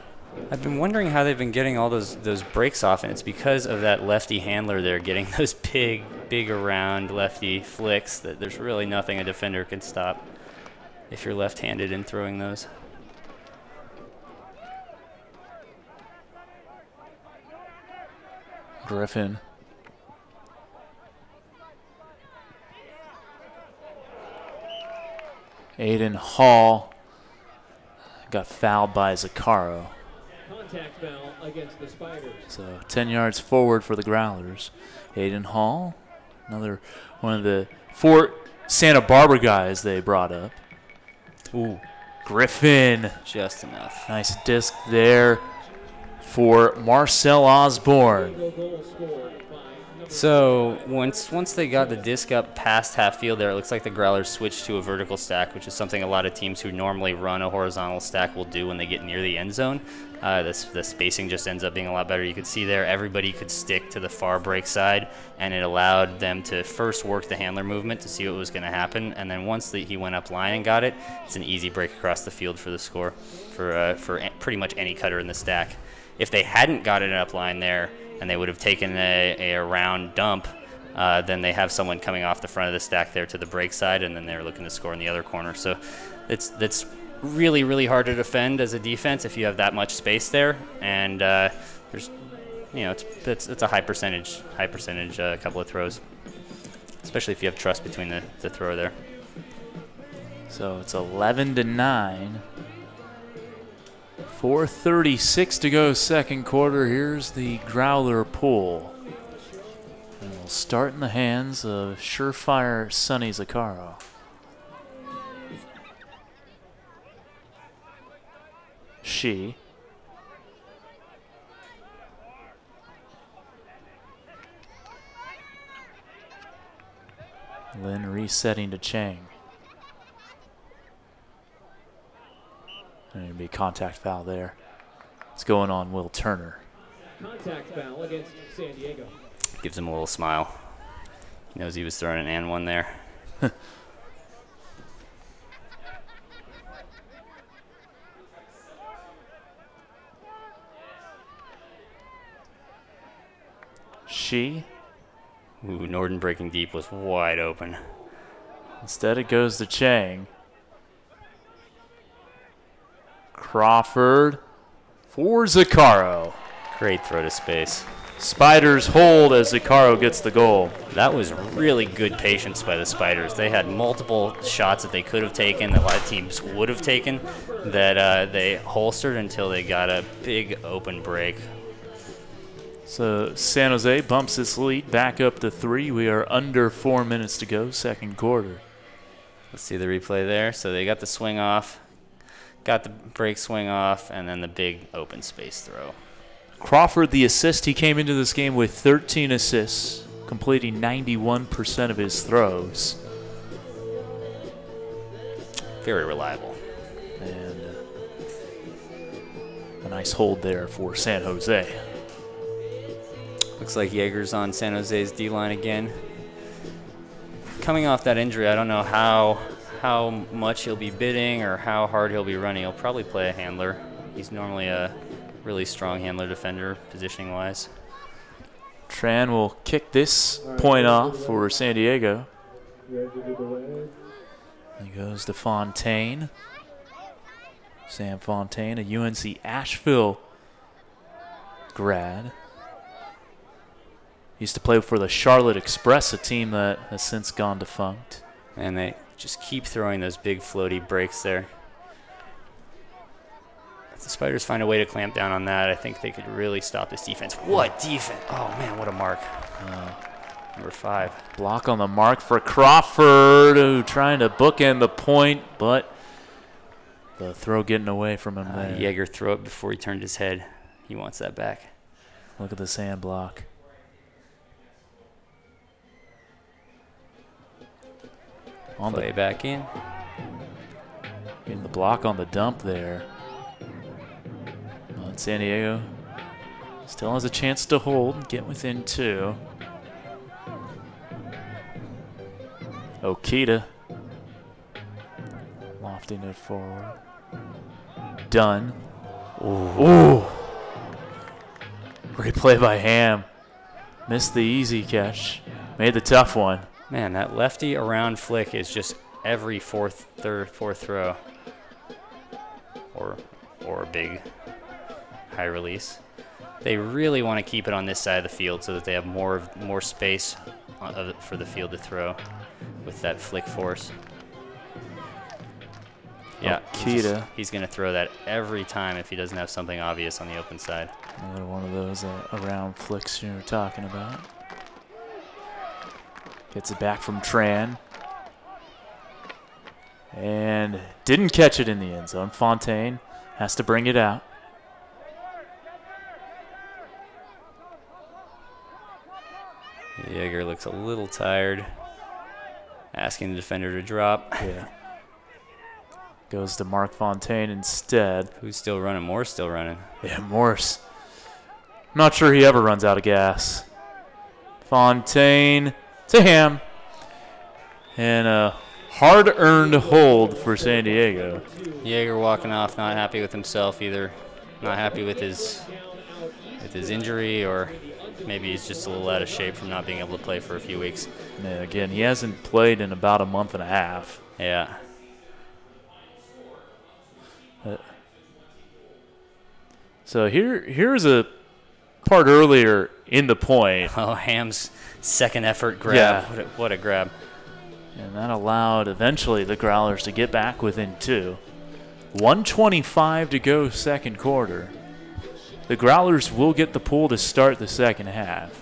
I've been wondering how they've been getting all those breaks off, and it's because of that lefty handler there getting those big around lefty flicks that there's really nothing a defender can stop if you're left-handed in throwing those. Griffin. Aiden Hall got fouled by Zaccaro. Contact foul against the Spiders. So 10 yards forward for the Growlers. Aiden Hall, another one of the 4 Santa Barbara guys they brought up. Ooh. Griffin. Just enough. Nice disc there for Marcel Osborne. So once they got the disc up past half field there, it looks like the Growlers switched to a vertical stack, which is something a lot of teams who normally run a horizontal stack will do when they get near the end zone. The spacing just ends up being a lot better. You could see there everybody could stick to the far break side, and it allowed them to first work the handler movement to see what was going to happen, and then once he went up line and got it, it's an easy break across the field for the score for pretty much any cutter in the stack. If they hadn't got it up line there and they would have taken a round dump, then they have someone coming off the front of the stack there to the break side, and then they're looking to score in the other corner. So that's really hard to defend as a defense if you have that much space there, and there's it's a high percentage couple of throws, especially if you have trust between the thrower there. So it's 11-9. 4:36 to go second quarter. Here's the Growler pool. And we'll start in the hands of surefire Sonny Zaccaro. She. Lynn resetting to Chang. There'll be a contact foul there. It's going on Will Turner. Contact foul against San Diego. Gives him a little smile. He knows he was throwing an and one there. She Ooh, Norden breaking deep was wide open. Instead, it goes to Chang. Crawford for Zaccaro. Great throw to space. Spiders hold as Zaccaro gets the goal. That was really good patience by the Spiders. They had multiple shots that they could have taken, that a lot of teams would have taken, that they holstered until they got a big open break. So San Jose bumps its lead back up to 3. We are under 4 minutes to go, second quarter. Let's see the replay there. So they got the swing off, got the break swing off, and then the big open space throw. Crawford, the assist, he came into this game with 13 assists, completing 91% of his throws. Very reliable. And a nice hold there for San Jose. Looks like Jaeger's on San Jose's D-line again. Coming off that injury, I don't know how much he'll be bidding or how hard he'll be running. He'll probably play a handler. He's normally a really strong handler defender, positioning-wise. Tran will kick this point off for San Diego. He goes to Fontaine. Sam Fontaine, a UNC Asheville grad. Used to play for the Charlotte Express, a team that has since gone defunct. And they just keep throwing those big floaty breaks there. If the Spiders find a way to clamp down on that, I think they could really stop this defense. What defense? Oh, man, what a mark. Number 5. Block on the mark for Crawford, who trying to bookend the point, but the throw getting away from him there. Jaeger threw it before he turned his head. He wants that back. Look at the sand block. Play back in. Getting the block on the dump there. Well, San Diego still has a chance to hold and get within 2. Okita lofting it forward. Done. Ooh. Great play by Ham. Missed the easy catch. Made the tough one. Man, that lefty around flick is just every fourth throw, or a big high release. They really want to keep it on this side of the field so that they have more space for the field to throw with that flick force. Yeah, he's going to throw that every time if he doesn't have something obvious on the open side. Another one of those around flicks you were talking about. Gets it back from Tran. And didn't catch it in the end zone. Fontaine has to bring it out. Jaeger looks a little tired. Asking the defender to drop. Yeah. Goes to Mark Fontaine instead. Who's still running? Moore's still running. Yeah, Morse. Not sure he ever runs out of gas. Fontaine to Ham. And a hard-earned hold for San Diego. Jaeger walking off, not happy with himself either. Not happy with his injury, or maybe he's just a little out of shape from not being able to play for a few weeks. Yeah, again, he hasn't played in about a month and a half. Yeah. So here's a part earlier in the point. Oh, Ham's second effort grab. Yeah. What a grab. And that allowed eventually the Growlers to get back within 2. 1:25 to go second quarter. The Growlers will get the pull to start the second half.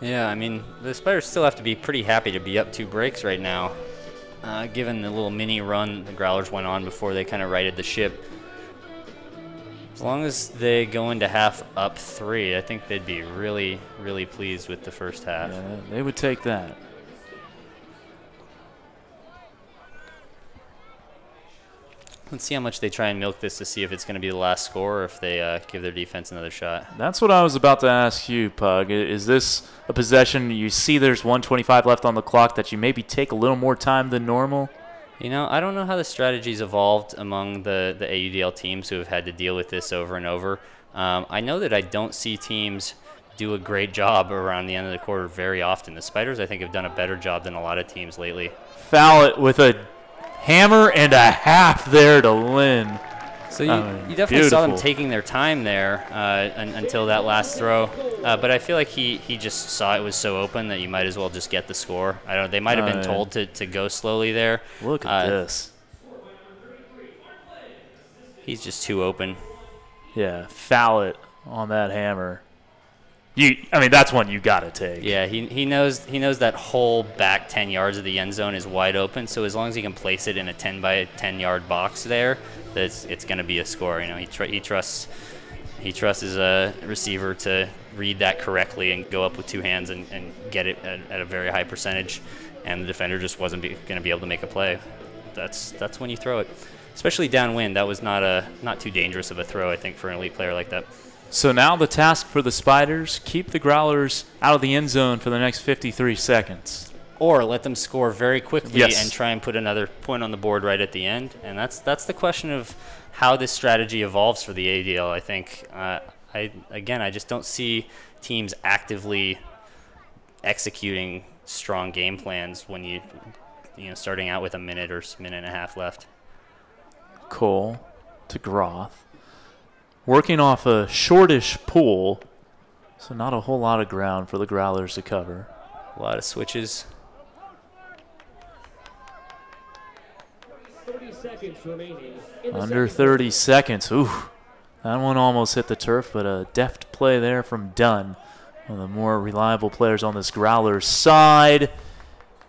Yeah, I mean, the Spiders still have to be pretty happy to be up 2 breaks right now, given the little mini run the Growlers went on before they kind of righted the ship. As long as they go into half up 3, I think they'd be really, really pleased with the first half. Yeah, they would take that. Let's see how much they try and milk this to see if it's going to be the last score or if they give their defense another shot. That's what I was about to ask you, Pug. Is this a possession you see there's 1:25 left on the clock that you maybe take a little more time than normal? You know, I don't know how the strategy's evolved among the AUDL teams who have had to deal with this over and over. I know that I don't see teams do a great job around the end of the quarter very often. The Spiders, I think, have done a better job than a lot of teams lately. Foul with a hammer and a half there to Lynn. So you definitely saw them taking their time there until that last throw. But I feel like he just saw it was so open that you might as well just get the score. I don't know. They might have been told to go slowly there. Look at this. He's just too open. Yeah, foul it on that hammer. I mean, that's one you got to take. Yeah, he knows that whole back 10 yards of the end zone is wide open. So as long as he can place it in a 10 by 10 yard box there, it's going to be a score. You know, he trusts his receiver to read that correctly and go up with two hands and get it at a very high percentage. And the defender just wasn't going to be able to make a play. That's when you throw it, especially downwind. That was not too dangerous of a throw, I think, for an elite player like that. So now the task for the Spiders, keep the Growlers out of the end zone for the next 53 seconds. Or let them score very quickly and try and put another point on the board right at the end. And that's the question of how this strategy evolves for the ADL, I think. I just don't see teams actively executing strong game plans when you starting out with a minute or minute and a half left. Cole to Groth. Working off a shortish pool, so not a whole lot of ground for the Growlers to cover. A lot of switches. 30 seconds remaining. Under 30 seconds. Ooh, that one almost hit the turf, but a deft play there from Dunn, one of the more reliable players on this Growlers side,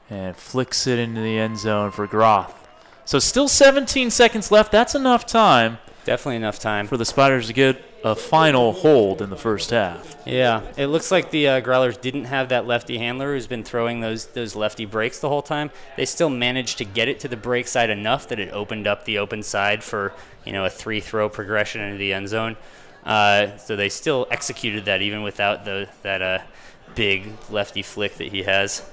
and flicks it into the end zone for Groth. So still 17 seconds left. That's enough time. Definitely enough time for the Spiders to get a final hold in the first half. Yeah, it looks like the Growlers didn't have that lefty handler who's been throwing those lefty breaks the whole time. They still managed to get it to the break side enough that it opened up the open side for a 3-throw progression into the end zone. So they still executed that even without that big lefty flick that he has.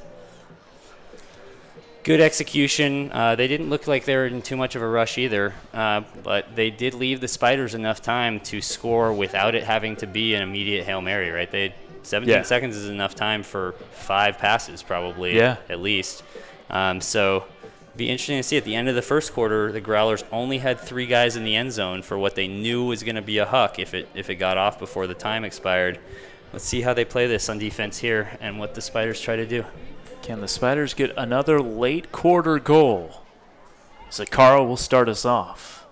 Good execution. They didn't look like they were in too much of a rush either, but they did leave the Spiders enough time to score without it having to be an immediate Hail Mary, right? 17 seconds is enough time for 5 passes probably, at least. So it'd be interesting to see at the end of the first quarter, the Growlers only had 3 guys in the end zone for what they knew was going to be a huck if it got off before the time expired. Let's see how they play this on defense here and what the Spiders try to do. Can the Spiders get another late quarter goal? Zakara will start us off.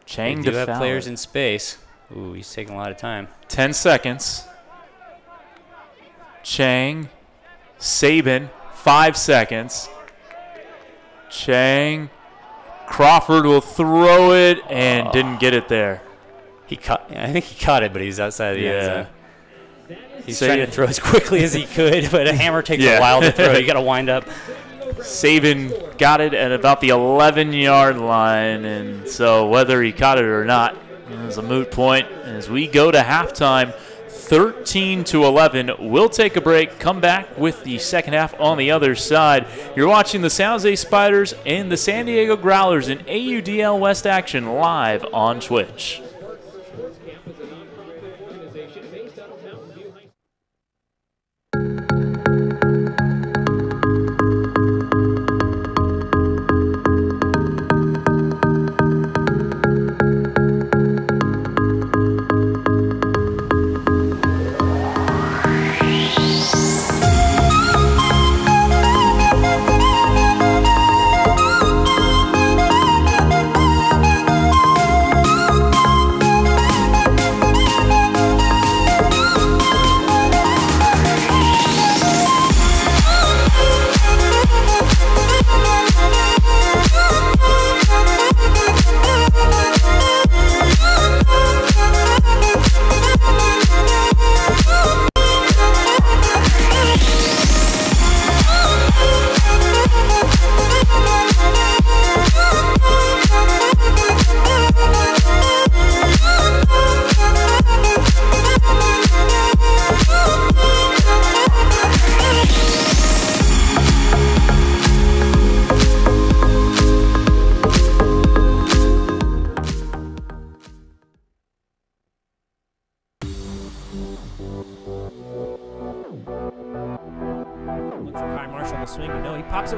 Chang do have players in space. Ooh, he's taking a lot of time. 10 seconds. Chang, Sabin, 5 seconds. Chang, Crawford will throw it and didn't get it there. I think he caught it, but he's outside of the end zone. He's trying to throw as quickly as he could, but a hammer takes a while to throw. You got to wind up. Sabin got it at about the 11-yard line, and so whether he caught it or not is a moot point. As we go to halftime, 13-11. We'll take a break, come back with the second half on the other side. You're watching the San Jose Spiders and the San Diego Growlers in AUDL West action live on Twitch.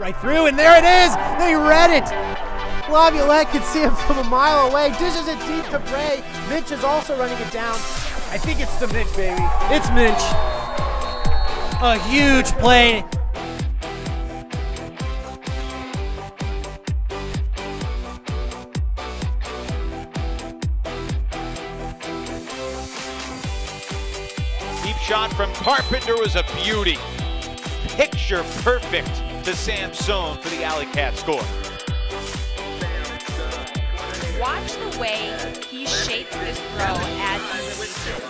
right through, and there it is. They read it. Laviolette can see him from a mile away. Dishes it deep to Bray. Mitch is also running it down. I think it's to Mitch, baby. It's Mitch. A huge play. Deep shot from Carpenter was a beauty. Picture perfect to Samson for the Alley Cat score. Watch the way he shapes this throw as he releases.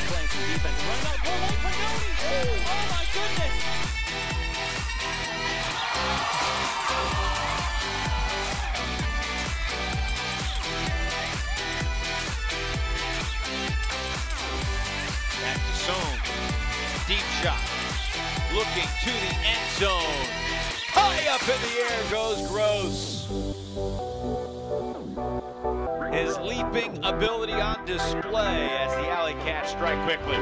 Playing some defense. Running out. Oh my goodness! Back to Sohn. Deep shot. Looking to the end zone. High up in the air goes Gross. His leaping ability on display as the Alley Cats strike quickly.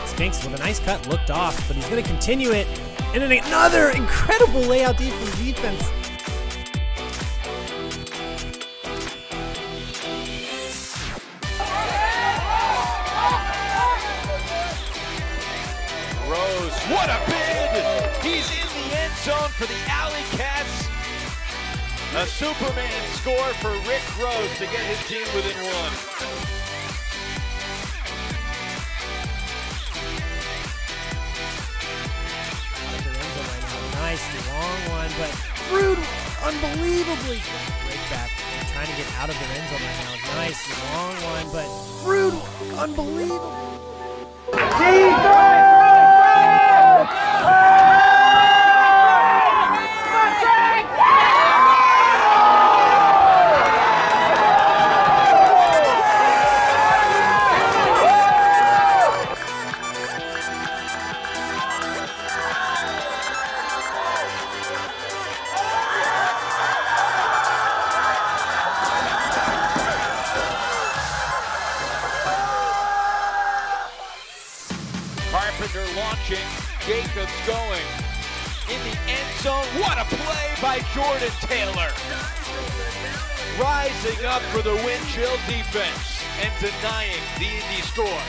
Spinks with a nice cut, looked off, but he's going to continue it. And then another incredible layout deep from defense. Rose, what a bid! He's in the end zone for the Alley Cats. A Superman score for Rick Rose to get his team within one. Nice long one, but Rude unbelievably break back and trying to get out of the end zone right now. Nice long one, but Rude unbelievable. Carpenter launching, Jacobs going in the end zone. What a play by Jordan Taylor. Rising up for the wind chill defense and denying the Indy score.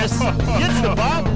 Harris gets the bobble.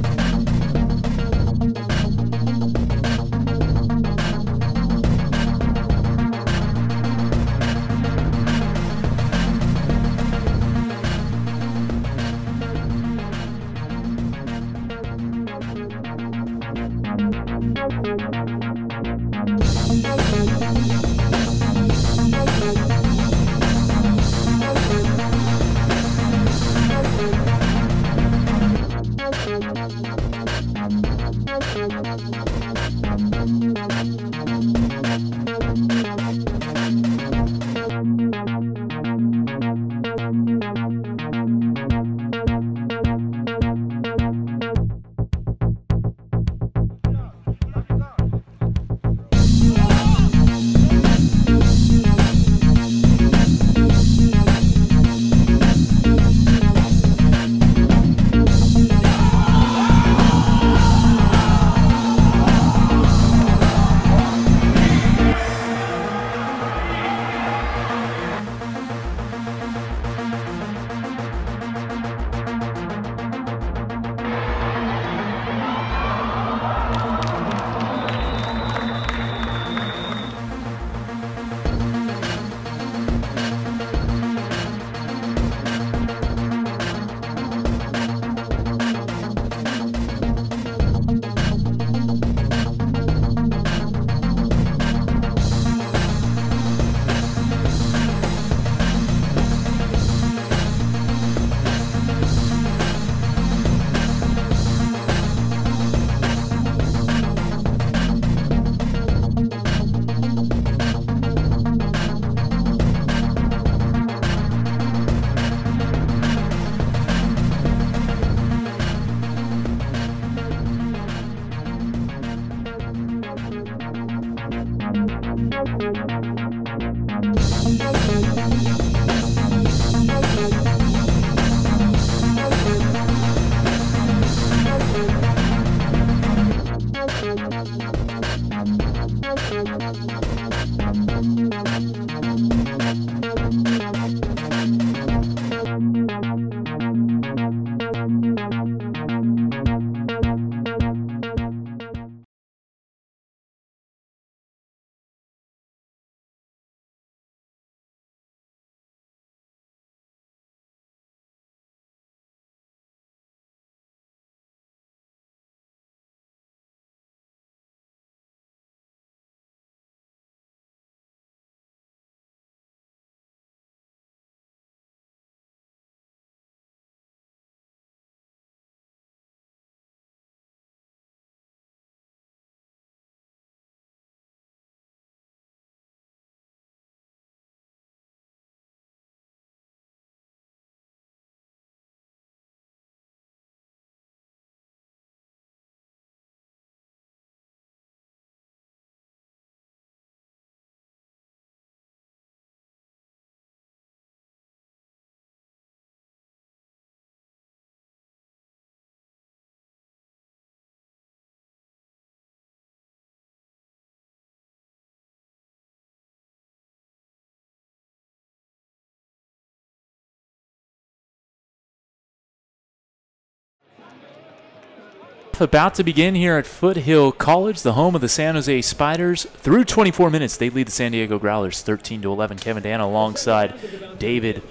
About to begin here at Foothill College, the home of the San Jose Spiders. Through 24 minutes, they lead the San Diego Growlers 13-11. Kevin Dana alongside David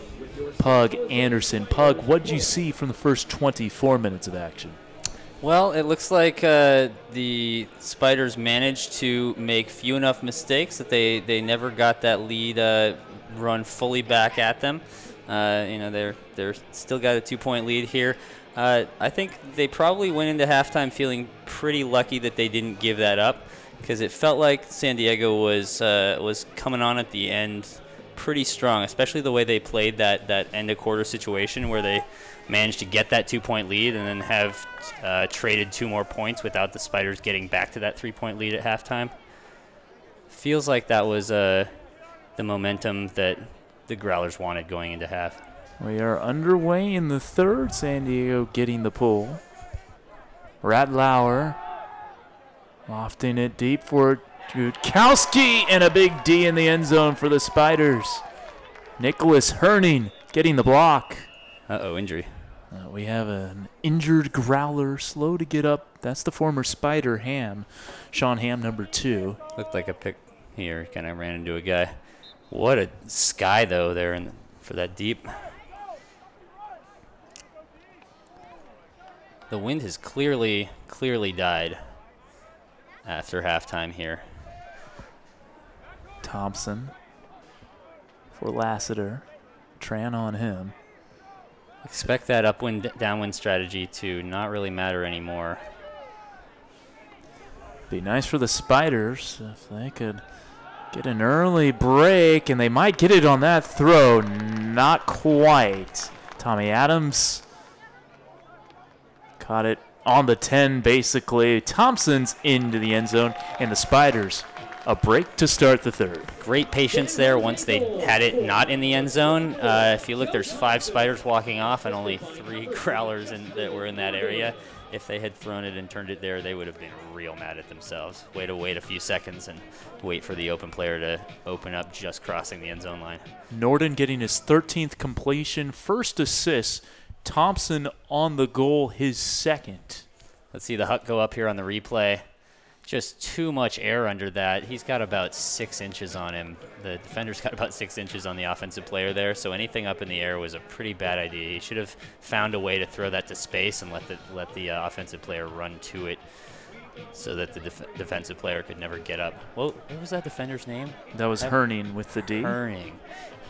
Pug Anderson. Pug, what did you see from the first 24 minutes of action? Well, it looks like the Spiders managed to make few enough mistakes that they never got that lead run fully back at them. They're still got a 2-point lead here. I think they probably went into halftime feeling pretty lucky that they didn't give that up, because it felt like San Diego was coming on at the end pretty strong, especially the way they played that end of quarter situation where they managed to get that 2-point lead and then have traded 2 more points without the Spiders getting back to that 3-point lead at halftime. Feels like that was the momentum that the Growlers wanted going into half. We are underway in the third. San Diego getting the pull. Ratlauer lofting it deep for Jutkowski, and a big D in the end zone for the Spiders. Nicholas Herning getting the block. Uh-oh, injury. We have an injured Growler, slow to get up. That's the former Spider, Ham. Sean Ham, number 2. Looked like a pick here. Kind of ran into a guy. What a sky, though, there for that deep. The wind has clearly died after halftime here. Thompson for Lassiter. Tran on him. Expect that upwind, downwind strategy to not really matter anymore. Be nice for the Spiders if they could get an early break, and they might get it on that throw. Not quite. Tommy Adams caught it on the 10, basically. Thompson's into the end zone, and the Spiders a break to start the third. Great patience there once they had it not in the end zone. If you look, there's 5 Spiders walking off and only 3 Growlers that were in that area. If they had thrown it and turned it there, they would have been real mad at themselves. Way to wait a few seconds and wait for the open player to open up just crossing the end zone line. Norden getting his 13th completion, first assist. Thompson on the goal, his second. Let's see the Huck go up here on the replay. Just too much air under that. He's got about 6 inches on him. The defender's got about 6 inches on the offensive player there, so anything up in the air was a pretty bad idea. He should have found a way to throw that to space and let the offensive player run to it so that the defensive player could never get up. Well, what was that defender's name? That was Herning with the D. Herning.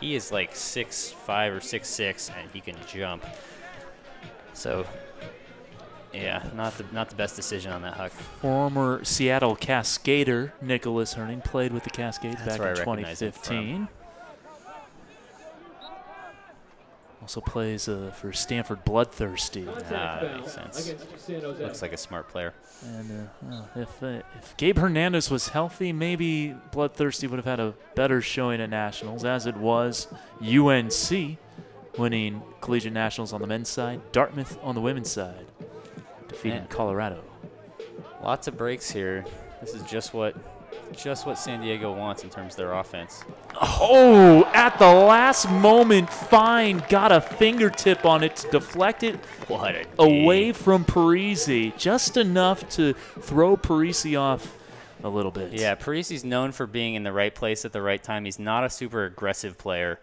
He is like 6'5" or 6'6", and he can jump. So, yeah, not the best decision on that Huck. Former Seattle Cascader Nicholas Herning played with the Cascades back in 2015. Also plays for Stanford Bloodthirsty. That makes sense. Looks like a smart player. And if Gabe Hernandez was healthy, maybe Bloodthirsty would have had a better showing at Nationals. As it was, UNC winning Collegiate Nationals on the men's side, Dartmouth on the women's side, defeating Colorado. Lots of breaks here. This is just what San Diego wants in terms of their offense. Oh, at the last moment, Fine got a fingertip on it to deflect it away from Parisi, just enough to throw Parisi off a little bit. Yeah, Parisi's known for being in the right place at the right time. He's not a super aggressive player,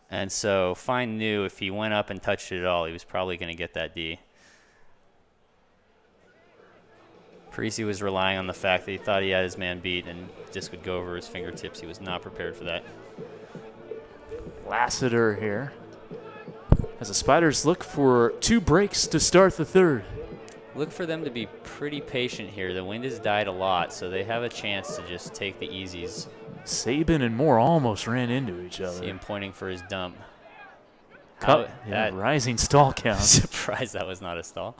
and so Fine knew if he went up and touched it at all, he was probably going to get that D. Parisi was relying on the fact that he thought he had his man beat and disc would go over his fingertips. He was not prepared for that. Lassiter here. As the Spiders look for 2 breaks to start the third. Look for them to be pretty patient here. The wind has died a lot, so they have a chance to just take the easies. Sabin and Moore almost ran into each other. See him pointing for his dump. Cut. Yeah, rising stall count. Surprised that was not a stall.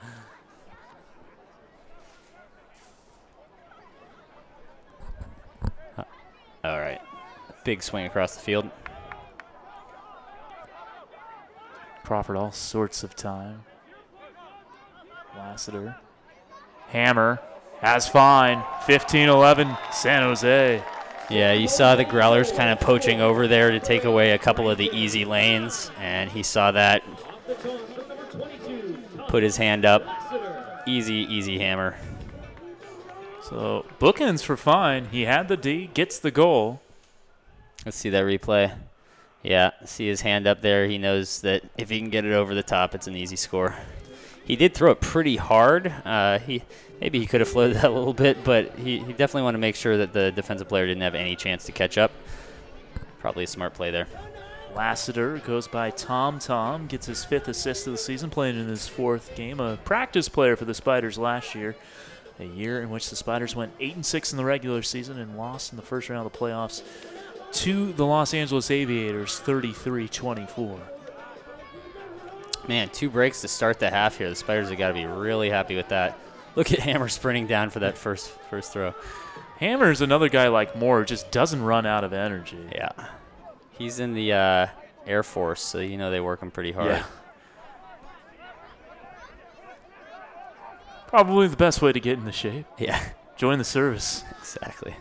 All right, big swing across the field. Crawford all sorts of time. Lassiter. Hammer has Fine. 15-11 San Jose. Yeah, you saw the Growlers kind of poaching over there to take away a couple of the easy lanes, and he saw that. Put his hand up. Easy hammer. So bookends for Fine. He had the D, gets the goal. Let's see that replay. Yeah, see his hand up there. He knows that if he can get it over the top, it's an easy score. He did throw it pretty hard. Maybe he could have floated that a little bit, but he definitely wanted to make sure that the defensive player didn't have any chance to catch up. Probably a smart play there. Lassiter goes by Tom, gets his 5th assist of the season, playing in his 4th game. A practice player for the Spiders last year. A year in which the Spiders went 8-6 in the regular season and lost in the first round of the playoffs to the Los Angeles Aviators, 33-24. Man, 2 breaks to start the half here. The Spiders have got to be really happy with that. Look at Hammer sprinting down for that first throw. Hammer's another guy like Moore who just doesn't run out of energy. Yeah. He's in the Air Force, so you know they work him pretty hard. Yeah. Probably the best way to get into shape. Yeah. Join the service. Exactly.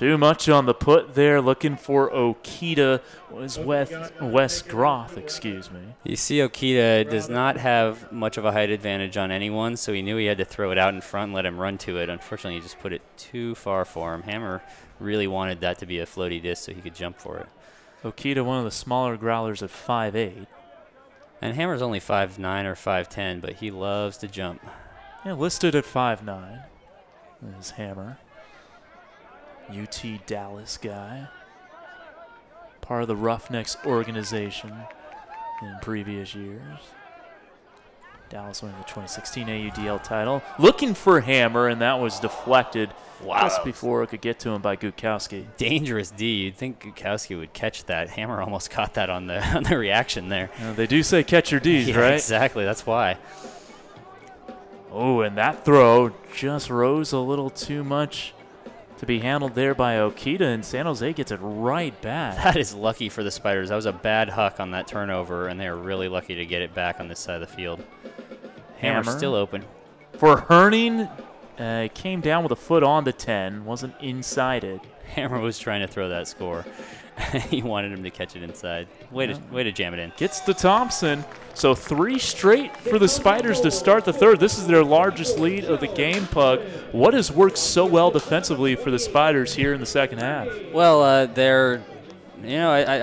Too much on the put there, looking for Okita. Was Wes Groth, excuse me. You see Okita does not have much of a height advantage on anyone, so he knew he had to throw it out in front and let him run to it. Unfortunately, he just put it too far for him. Hammer really wanted that to be a floaty disc so he could jump for it. Okita, one of the smaller growlers at 5'8". And Hammer's only 5'9 or 5'10", but he loves to jump. Yeah, listed at 5'9". Is Hammer. UT Dallas guy. Part of the Roughnecks organization in previous years. Dallas winning the 2016 AUDL title. Looking for Hammer, and that was deflected just before it could get to him by Gukowski. Dangerous D. You'd think Gukowski would catch that. Hammer almost caught that on the reaction there. They do say catch your Ds, yeah, right? Exactly. That's why. Oh, and that throw just rose a little too much to be handled there by Okita, and San Jose gets it right back. That is lucky for the Spiders. That was a bad huck on that turnover, and they are really lucky to get it back on this side of the field. Hammer's still open. For Herning, came down with a foot on the 10, wasn't inside it. Hammer was trying to throw that score. He wanted him to catch it inside. Way to jam it in. Gets to Thompson. So 3 straight for the Spiders to start the third. This is their largest lead of the game, Pug. What has worked so well defensively for the Spiders here in the second half? Well, I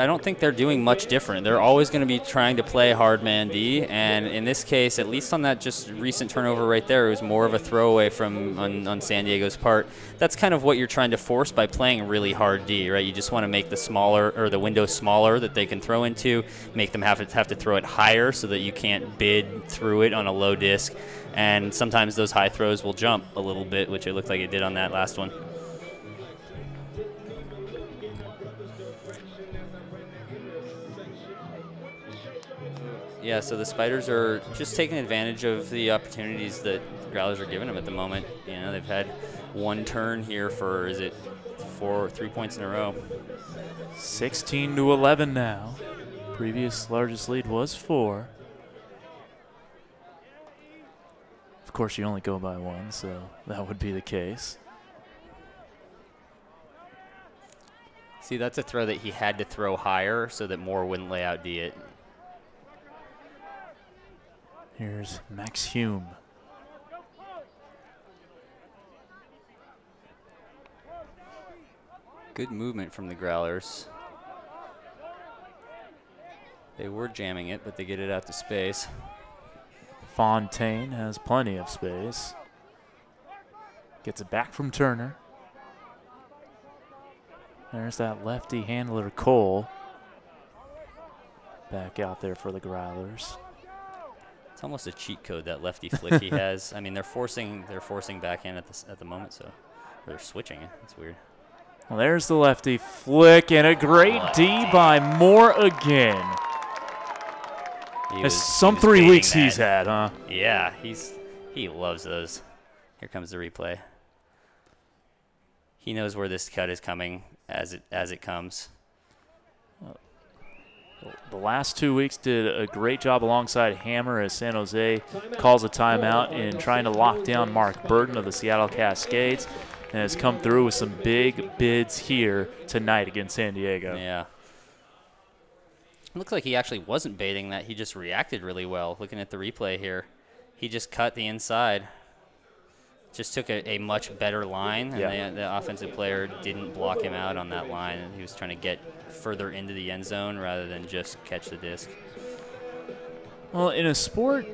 don't think they're doing much different. They're always going to be trying to play hard man D, and in this case, at least on that just recent turnover right there, it was more of a throwaway on San Diego's part. That's kind of what you're trying to force by playing really hard D, right? You just want to make the window smaller that they can throw into, make them have to throw it higher so that you can't bid through it on a low disc, and sometimes those high throws will jump a little bit, which it looked like it did on that last one. Yeah, so the Spiders are just taking advantage of the opportunities that the Growlers are giving them at the moment. You know, they've had one turn here for, 3 points in a row. 16-11 now. Previous largest lead was 4. Of course, you only go by 1, so that would be the case. See, that's a throw that he had to throw higher so that Moore wouldn't lay out D it. Here's Max Hume. Good movement from the Growlers. They were jamming it, but they get it out to space. Fontaine has plenty of space. Gets it back from Turner. There's that lefty handler, Cole. Back out there for the Growlers. It's almost a cheat code, that lefty flick he has. I mean, they're forcing back in at the moment, so they're switching it. It's weird. Well, there's the lefty flick, and a great D by Moore again. Some 3 weeks he's had, huh? Yeah, he loves those. Here comes the replay. He knows where this cut is coming as it comes. The last 2 weeks did a great job alongside Hammer as San Jose calls a timeout in trying to lock down Mark Burton of the Seattle Cascades, and has come through with some big bids here tonight against San Diego. Yeah. It looks like he actually wasn't baiting that. He just reacted really well. Looking at the replay here, he just cut the inside. Just took a much better line, and the offensive player didn't block him out on that line. And he was trying to get further into the end zone rather than just catch the disc. Well, in a sport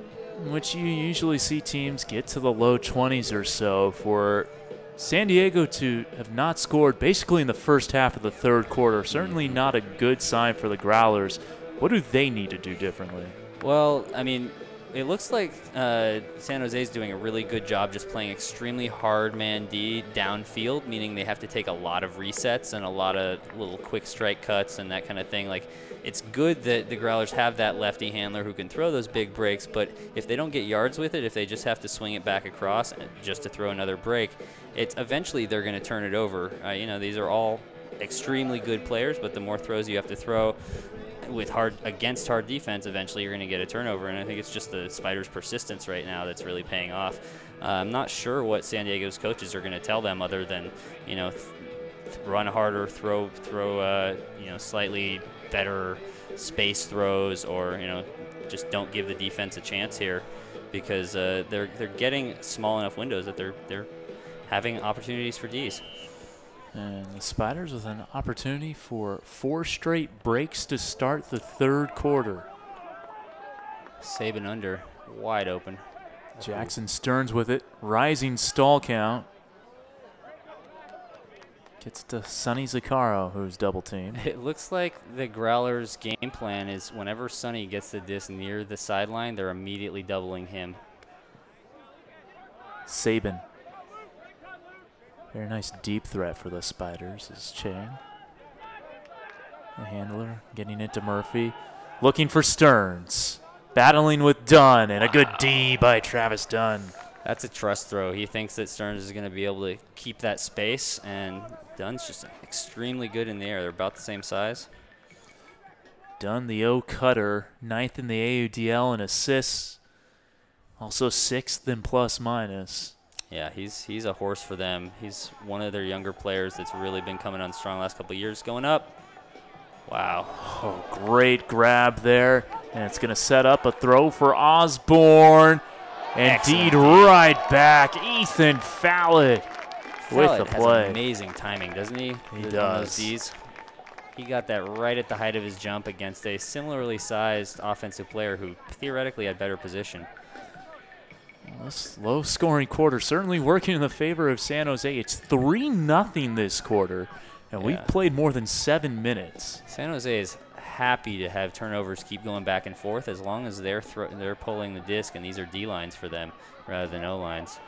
in which you usually see teams get to the low 20s or so, for San Diego to have not scored basically in the first half of the third quarter, certainly not a good sign for the Growlers. What do they need to do differently? Well, I mean, it looks like San Jose is doing a really good job just playing extremely hard man D downfield, meaning they have to take a lot of resets and a lot of little quick strike cuts and that kind of thing. Like, it's good that the Growlers have that lefty handler who can throw those big breaks, but if they don't get yards with it, if they just have to swing it back across just to throw another break, eventually they're going to turn it over. These are all extremely good players, but the more throws you have to throw against hard defense, eventually you're going to get a turnover, and I think it's just the Spiders' persistence right now that's really paying off. I'm not sure what San Diego's coaches are going to tell them other than, run harder, throw slightly better space throws, or just don't give the defense a chance here, because they're getting small enough windows that they're having opportunities for Ds. And the Spiders with an opportunity for 4 straight breaks to start the 3rd quarter. Saban under, wide open. Jackson Stearns with it, rising stall count. Gets to Sonny Zaccaro, who's double teamed. It looks like the Growlers' game plan is whenever Sonny gets the disc near the sideline, they're immediately doubling him. Saban. Very nice deep threat for the Spiders is Chang. The handler getting it to Murphy. Looking for Stearns. Battling with Dunn, and a good D by Travis Dunn. That's a trust throw. He thinks that Stearns is going to be able to keep that space, and Dunn's just extremely good in the air. They're about the same size. Dunn, the O cutter, 9th in the AUDL in assists. Also 6th in plus minus. Yeah, he's a horse for them. He's one of their younger players that's really been coming on strong last couple of years. Going up. Wow. Oh, great grab there. And it's going to set up a throw for Osborne. Indeed, right back. Ethan Fallett with the play. Has amazing timing, doesn't he? He does. He got that right at the height of his jump against a similarly sized offensive player who theoretically had better position. Well, this low-scoring quarter certainly working in the favor of San Jose. It's 3-0 this quarter, and we've played more than 7 minutes. San Jose is happy to have turnovers keep going back and forth as long as they're pulling the disc, and these are D lines for them rather than O lines.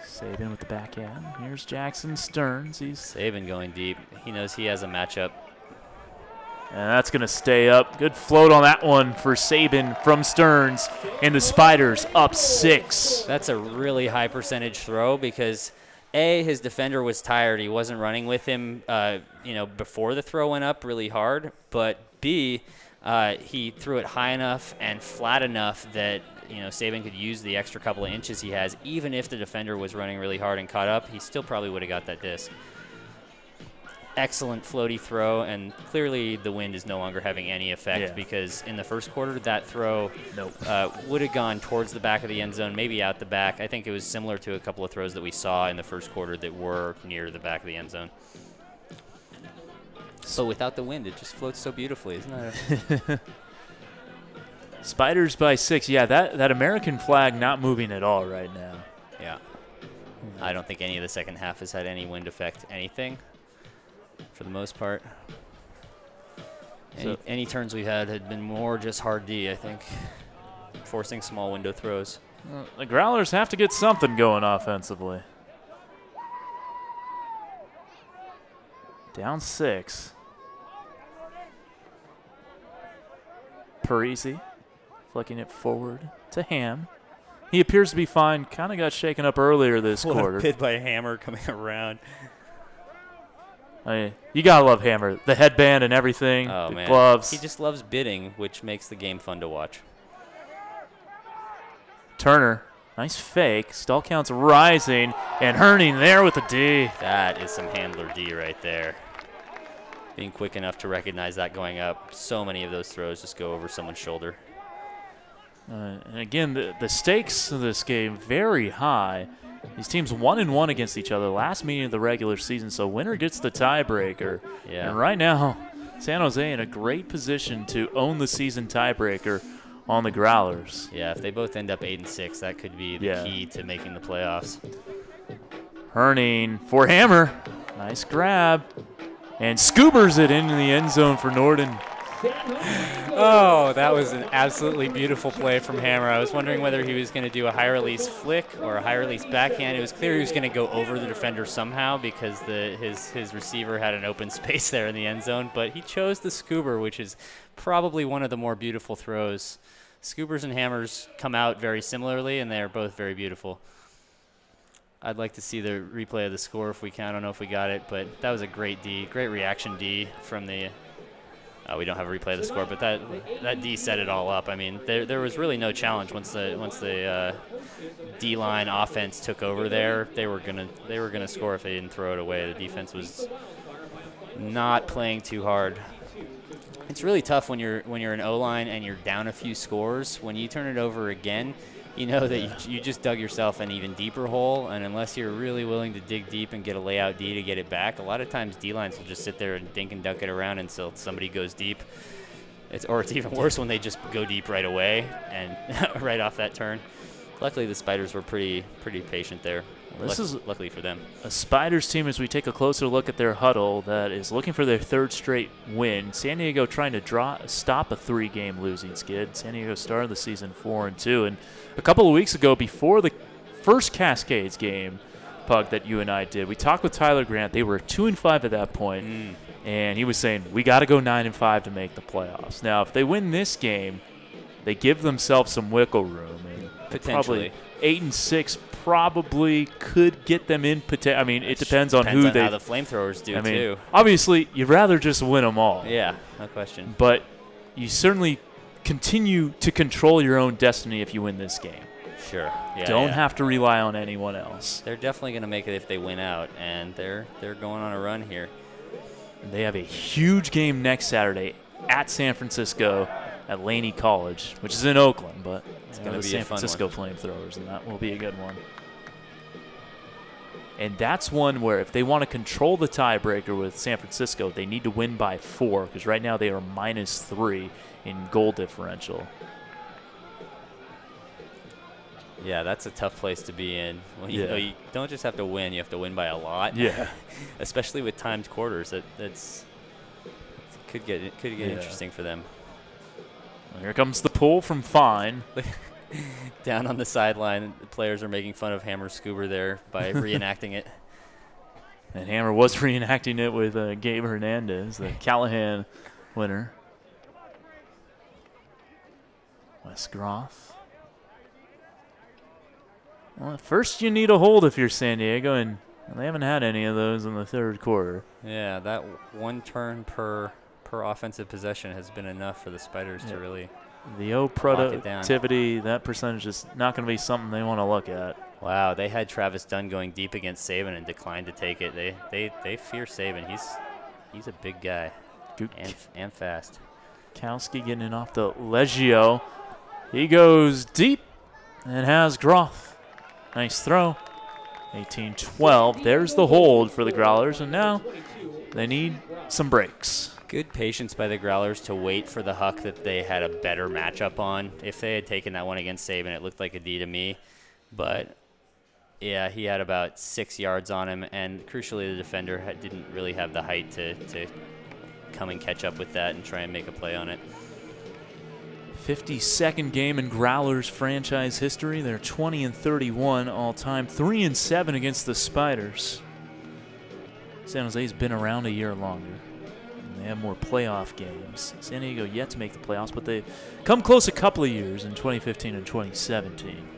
Saban with the back end. Here's Jackson Stearns. Saban going deep. He knows he has a matchup. And that's going to stay up. Good float on that one for Saban from Stearns. And the Spiders up 6. That's a really high percentage throw because, A, his defender was tired. He wasn't running with him, before the throw went up really hard. But, B, he threw it high enough and flat enough that, Saban could use the extra couple of inches he has. Even if the defender was running really hard and caught up, he still probably would have got that disc. Excellent floaty throw, and clearly the wind is no longer having any effect because in the first quarter that throw would have gone towards the back of the end zone, maybe out the back. I think it was similar to a couple of throws that we saw in the first quarter that were near the back of the end zone. So without the wind, it just floats so beautifully, isn't it? Spiders by 6. Yeah, that American flag not moving at all right now. Yeah. I don't think any of the second half has had any wind affect anything. For the most part. Any turns we had been more just hard D, I think. Forcing small window throws. Well, the Growlers have to get something going offensively. Down 6. Parisi flicking it forward to Ham. He appears to be fine. Kind of got shaken up earlier this quarter. Hit by a hammer coming around. You gotta love Hammer. The headband and everything, the gloves. He just loves bidding, which makes the game fun to watch. Turner, nice fake. Stall count's rising, and Herning there with a D. That is some handler D right there. Being quick enough to recognize that going up. So many of those throws just go over someone's shoulder. And again, the stakes of this game very high. These teams 1-1 against each other last meeting of the regular season, so winner gets the tiebreaker. Yeah. And right now, San Jose in a great position to own the season tiebreaker on the Growlers. Yeah, if they both end up 8-6, that could be the key to making the playoffs. Herning for Hammer. Nice grab. And scoobers it into the end zone for Norden. Oh, that was an absolutely beautiful play from Hammer. I was wondering whether he was going to do a high release flick or a high release backhand. It was clear he was going to go over the defender somehow because his receiver had an open space there in the end zone, but he chose the scoober, which is probably one of the more beautiful throws. Scoobers and hammers come out very similarly, and they are both very beautiful. I'd like to see the replay of the score if we can. I don't know if we got it, but that was a great D, great reaction D from the We don't have a replay of the score, but that D set it all up. I mean, there was really no challenge once the D-line offense took over there. They were gonna score if they didn't throw it away. The defense was not playing too hard. It's really tough when you're an O-line and you're down a few scores. When you turn it over again, you know that you just dug yourself an even deeper hole, and unless you're really willing to dig deep and get a layout D to get it back, a lot of times D-lines will just sit there and dink and dunk it around until somebody goes deep. It's even worse when they just go deep right away and right off that turn. Luckily, the Spiders were pretty patient there. Luckily for them. A Spiders team, as we take a closer look at their huddle, that is looking for their 3rd straight win. San Diego trying to stop a 3-game losing skid. San Diego started the season 4-2, and a couple of weeks ago, before the first Cascades game, Pug, that you and I did, we talked with Tyler Grant. They were 2-5 at that point, and he was saying we got to go 9-5 to make the playoffs. Now, if they win this game, they give themselves some wiggle room, and potentially probably 8-6. Probably could get them in. I mean, it depends on who how the flamethrowers do, too. Obviously, you'd rather just win them all. Yeah, no question. But you certainly continue to control your own destiny if you win this game. Sure. Yeah, Don't have to rely on anyone else. They're definitely going to make it if they win out, and they're going on a run here. And they have a huge game next Saturday at San Francisco at Laney College, which is in Oakland, but it's going to be San Francisco Flamethrowers, and that will be a good one. And that's one where if they want to control the tiebreaker with San Francisco, they need to win by 4, because right now they are -3 in goal differential. Yeah, that's a tough place to be in. Well, you know, you don't just have to win; you have to win by a lot. Yeah, especially with timed quarters. It could get interesting for them. Well, here comes the pull from Fine. Down on the sideline, the players are making fun of Hammer Scuba there by reenacting it. And Hammer was reenacting it with Gabe Hernandez, the Callahan winner. Wes Groff. Well, at first you need a hold if you're San Diego, and they haven't had any of those in the 3rd quarter. Yeah, that 1 turn per offensive possession has been enough for the Spiders to really the O productivity, that percentage is not going to be something they want to look at. Wow, they had Travis Dunn going deep against Saban and declined to take it. They fear Saban. He's a big guy and fast. Kowski getting it off to Leggio. He goes deep and has Groff. Nice throw. 18-12. There's the hold for the Growlers, and now they need some breaks. Good patience by the Growlers to wait for the Huck that they had a better matchup on. If they had taken that one against Saban, it looked like a D to me. But, yeah, he had about 6 yards on him, and crucially the defender didn't really have the height to come and catch up with that and try and make a play on it. 52nd game in Growlers franchise history. They're 20-31 all-time, 3-7 against the Spiders. San Jose's been around a year longer. They have more playoff games. San Diego yet to make the playoffs, but they come close a couple of years in 2015 and 2017.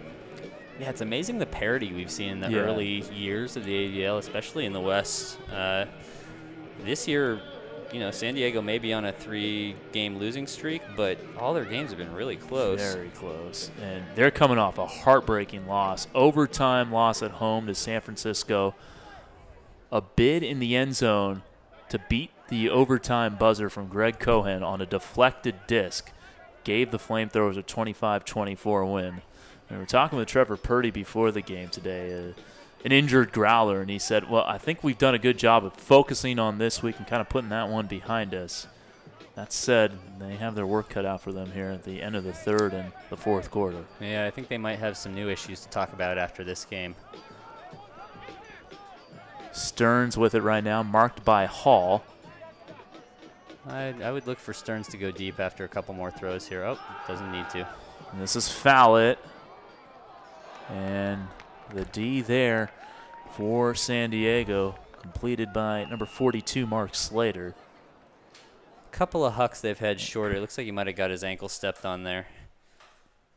Yeah, it's amazing the parity we've seen in the early years of the ADL, especially in the West. This year, you know, San Diego may be on a 3-game losing streak, but all their games have been really close. Very close. And they're coming off a heartbreaking loss, overtime loss at home to San Francisco. A bid in the end zone to beat the overtime buzzer from Greg Cohen on a deflected disc gave the Flamethrowers a 25-24 win. We were talking with Trevor Purdy before the game today, an injured Growler, and he said, well, I think we've done a good job of focusing on this week and kind of putting that one behind us. That said, they have their work cut out for them here at the end of the 3rd and the 4th quarter. Yeah, I think they might have some new issues to talk about after this game. Stearns with it right now, marked by Hall. I would look for Stearns to go deep after a couple more throws here. Oh, doesn't need to. And this is Fallett. And the D there for San Diego, completed by number 42, Mark Slater. Couple of hucks they've had shorter. It looks like he might have got his ankle stepped on there.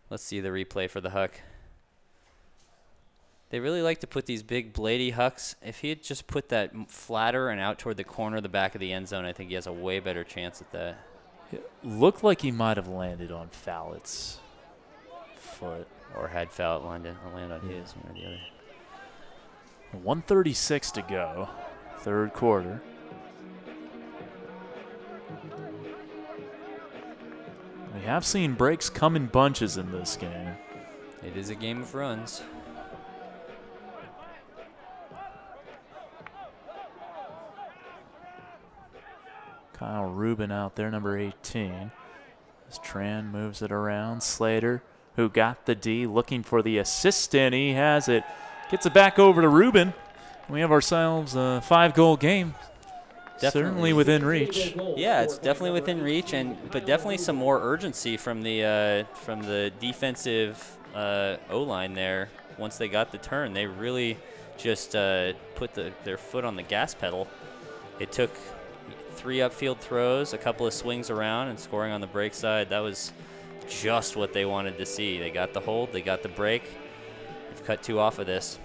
Let's see the replay for the huck. They really like to put these big bladey hucks. If he had just put that flatter and out toward the corner of the back of the end zone, I think he has a way better chance at that. It looked like he might have landed on Fallett's foot. Or had Fallett land on his, one or the other. 1:36 to go, third quarter. We have seen breaks come in bunches in this game. It is a game of runs. Kyle Rubin out there, number 18. As Tran moves it around, Slater, who got the D, looking for the assistant. He has it. Gets it back over to Rubin. We have ourselves a 5-goal game. Definitely. Certainly within reach. Yeah, it's definitely within reach, but definitely some more urgency from the defensive O-line there. Once they got the turn, they really just put their foot on the gas pedal. It took 3 upfield throws, a couple of swings around, and scoring on the break side. That was just what they wanted to see. They got the hold, they got the break. They've cut 2 off of this.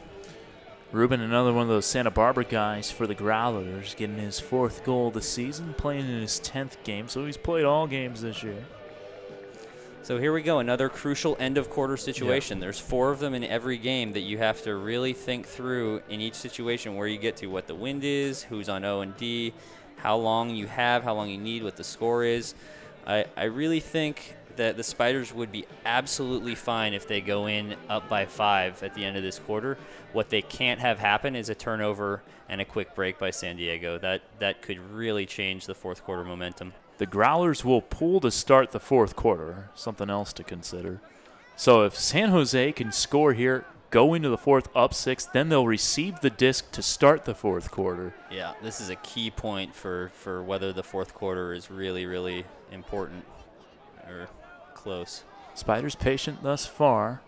Rubin, another one of those Santa Barbara guys for the Growlers, getting his 4th goal of the season, playing in his 10th game, so he's played all games this year. So here we go, another crucial end-of-quarter situation. There's 4 of them in every game that you have to really think through in each situation where you get to, what the wind is, who's on O and D, how long you have, how long you need, what the score is. I really think that the Spiders would be absolutely fine if they go in up by 5 at the end of this quarter. What they can't have happen is a turnover and a quick break by San Diego. That could really change the 4th quarter momentum. The Growlers will pull to start the 4th quarter, something else to consider. So if San Jose can score here, go into the 4th up 6, then they'll receive the disc to start the 4th quarter. Yeah, this is a key point for whether the 4th quarter is really, really important or close. Spiders patient thus far.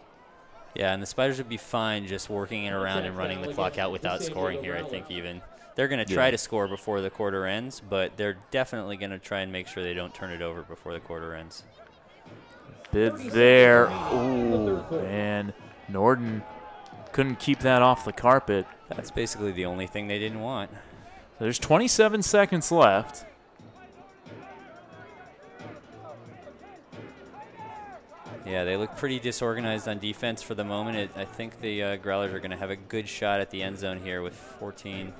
Yeah, and the Spiders would be fine just working it around and running the clock out without scoring here, I think even. They're going to try to score before the quarter ends, but they're definitely going to try and make sure they don't turn it over before the quarter ends. Bid there. Ooh, and Norden couldn't keep that off the carpet. That's basically the only thing they didn't want. There's 27 seconds left. Yeah, they look pretty disorganized on defense for the moment. I think the Growlers are going to have a good shot at the end zone here with 14-10.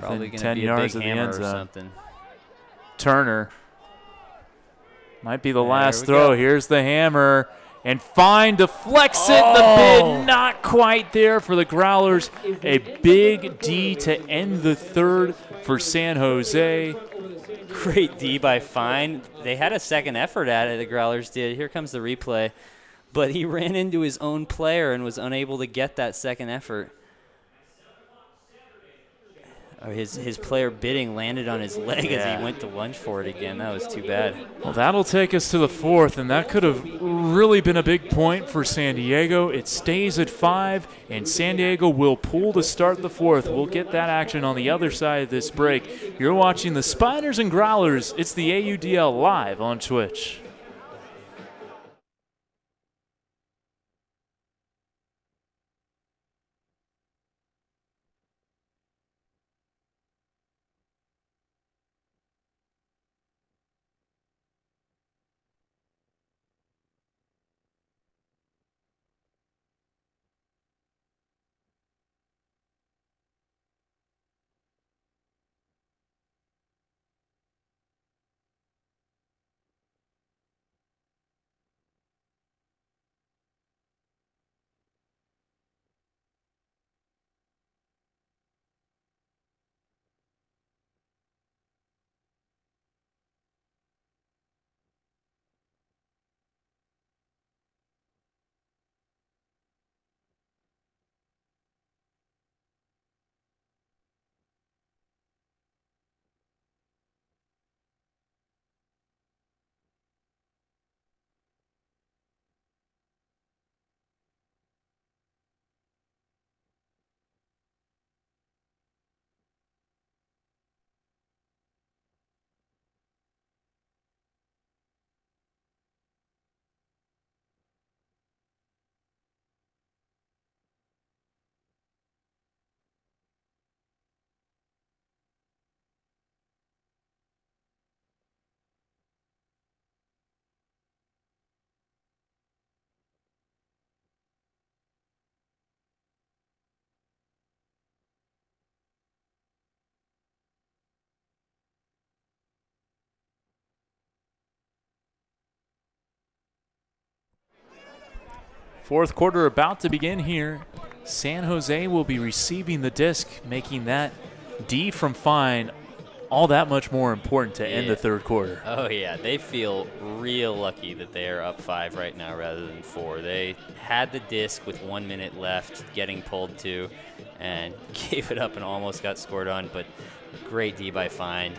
Probably going to be a big hammer or something. Turner. Might be the last throw. Here's the hammer. And Fine deflects it. The bid not quite there for the Growlers. A big D to end the 3rd for San Jose. Great D by Fine. They had a second effort at it, the Growlers did. Here comes the replay. But he ran into his own player and was unable to get that second effort. His player bidding landed on his leg as he went to lunge for it again. That was too bad. Well, that'll take us to the 4th, and that could have really been a big point for San Diego. It stays at 5, and San Diego will pull to start the 4th. We'll get that action on the other side of this break. You're watching the Spiders and Growlers. It's the AUDL live on Twitch. Fourth quarter about to begin here. San Jose will be receiving the disc, making that D from fine all that much more important to end the third quarter. Oh, yeah. They feel real lucky that they are up 5 right now rather than 4. They had the disc with 1 minute left, getting pulled to, and gave it up and almost got scored on, but great D by Fine.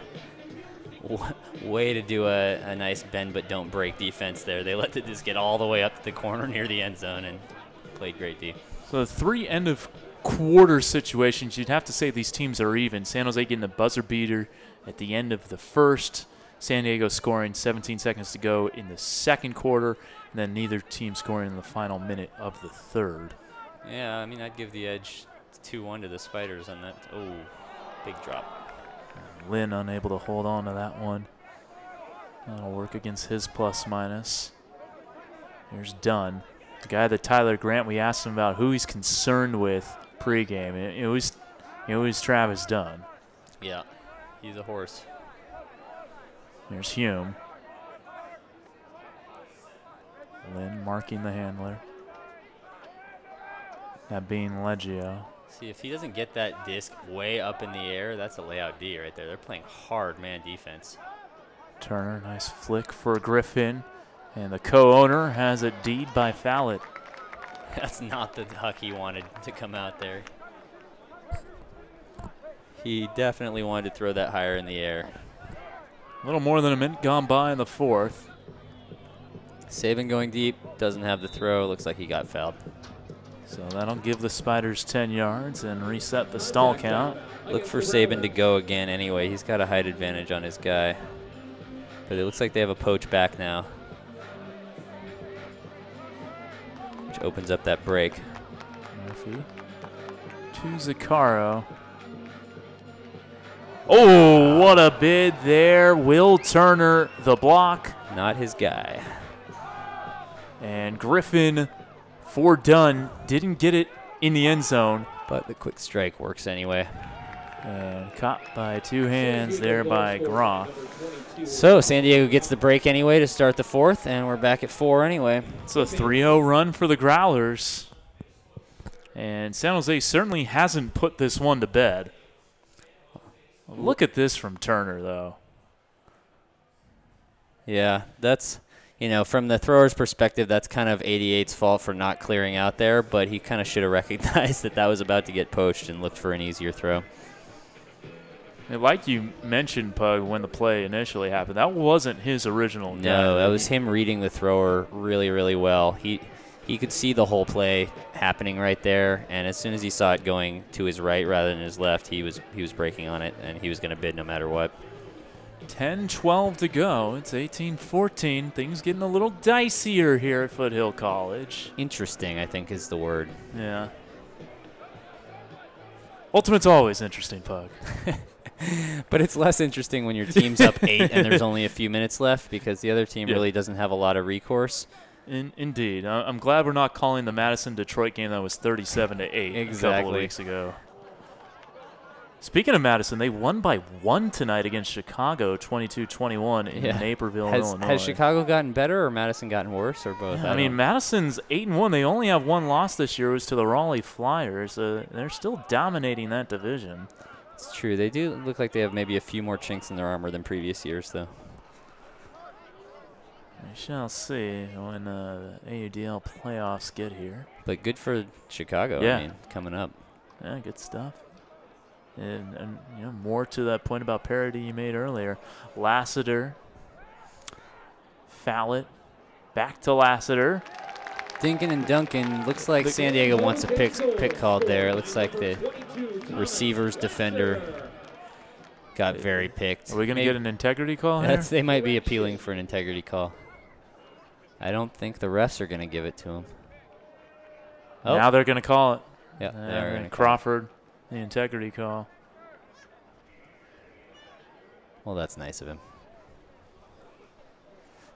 Way to do a nice bend but don't break defense there. They let the disc get all the way up to the corner near the end zone and played great D. So 3 end of quarter situations, you'd have to say these teams are even. San Jose getting the buzzer beater at the end of the first. San Diego scoring 17 seconds to go in the second quarter, and then neither team scoring in the final minute of the third. Yeah, I mean, I'd give the edge 2-1 to the Spiders on that. Oh, big drop. Lynn unable to hold on to that one. That'll work against his plus-minus. Here's Dunn. The guy that Tyler Grant, we asked him about who he's concerned with pregame. It was Travis Dunn. Yeah, he's a horse. There's Hume. Lynn marking the handler. That being Leggio. See, if he doesn't get that disc way up in the air, that's a layout D right there. They're playing hard man defense. Turner, nice flick for Griffin. And the co-owner has a deed by Fallett. That's not the huck he wanted to come out there. He definitely wanted to throw that higher in the air. A little more than a minute gone by in the fourth. Saban going deep, doesn't have the throw. Looks like he got fouled. So that'll give the Spiders 10 yards and reset the stall count. Look for Saban to go again anyway. He's got a height advantage on his guy. But it looks like they have a poach back now, which opens up that break. Murphy to Zaccaro. Oh, what a bid there. Will Turner, the block. Not his guy. And Griffin for Dunn. Didn't get it in the end zone. But the quick strike works anyway. And caught by 2 hands there by Groff. So San Diego gets the break anyway to start the fourth, and we're back at 4 anyway. It's a 3-0 run for the Growlers. And San Jose certainly hasn't put this one to bed. Look at this from Turner, though. Yeah, that's, from the thrower's perspective, that's kind of 88's fault for not clearing out there, but he kind of should have recognized that was about to get poached and looked for an easier throw. And like you mentioned, Pug, when the play initially happened, that wasn't his original guy. No, that was him reading the thrower really, really well. He could see the whole play happening right there, and as soon as he saw it going to his right rather than his left, he was breaking on it, and he was going to bid no matter what. 10-12 to go. It's 18-14. Things getting a little dicier here at Foothill College. Interesting, I think, is the word. Yeah. Ultimate's always interesting, Pug. But it's less interesting when your team's up 8 and there's only a few minutes left because the other team really doesn't have a lot of recourse. Indeed. I'm glad we're not calling the Madison-Detroit game that was 37-8 a couple of weeks ago. Speaking of Madison, they won by 1 tonight against Chicago, 22-21 in Naperville, Illinois. Has Chicago gotten better or Madison gotten worse or both? I mean, Madison's 8-1. They only have 1 loss this year. It was to the Raleigh Flyers. They're still dominating that division. It's true. They do look like they have maybe a few more chinks in their armor than previous years, though. We shall see when the AUDL playoffs get here. But good for Chicago, I mean, coming up. Yeah, good stuff. And more to that point about parity you made earlier. Lassiter, Fallett, back to Lassiter. Dinkin and Duncan. Looks like San Diego wants a pick called there. It looks like the receiver's defender got very picked. Are we going to get an integrity call here? They might be appealing for an integrity call. I don't think the refs are going to give it to him. Oh. Now they're going to call it. Yeah, they're going to Crawford, the integrity call. Well, that's nice of him.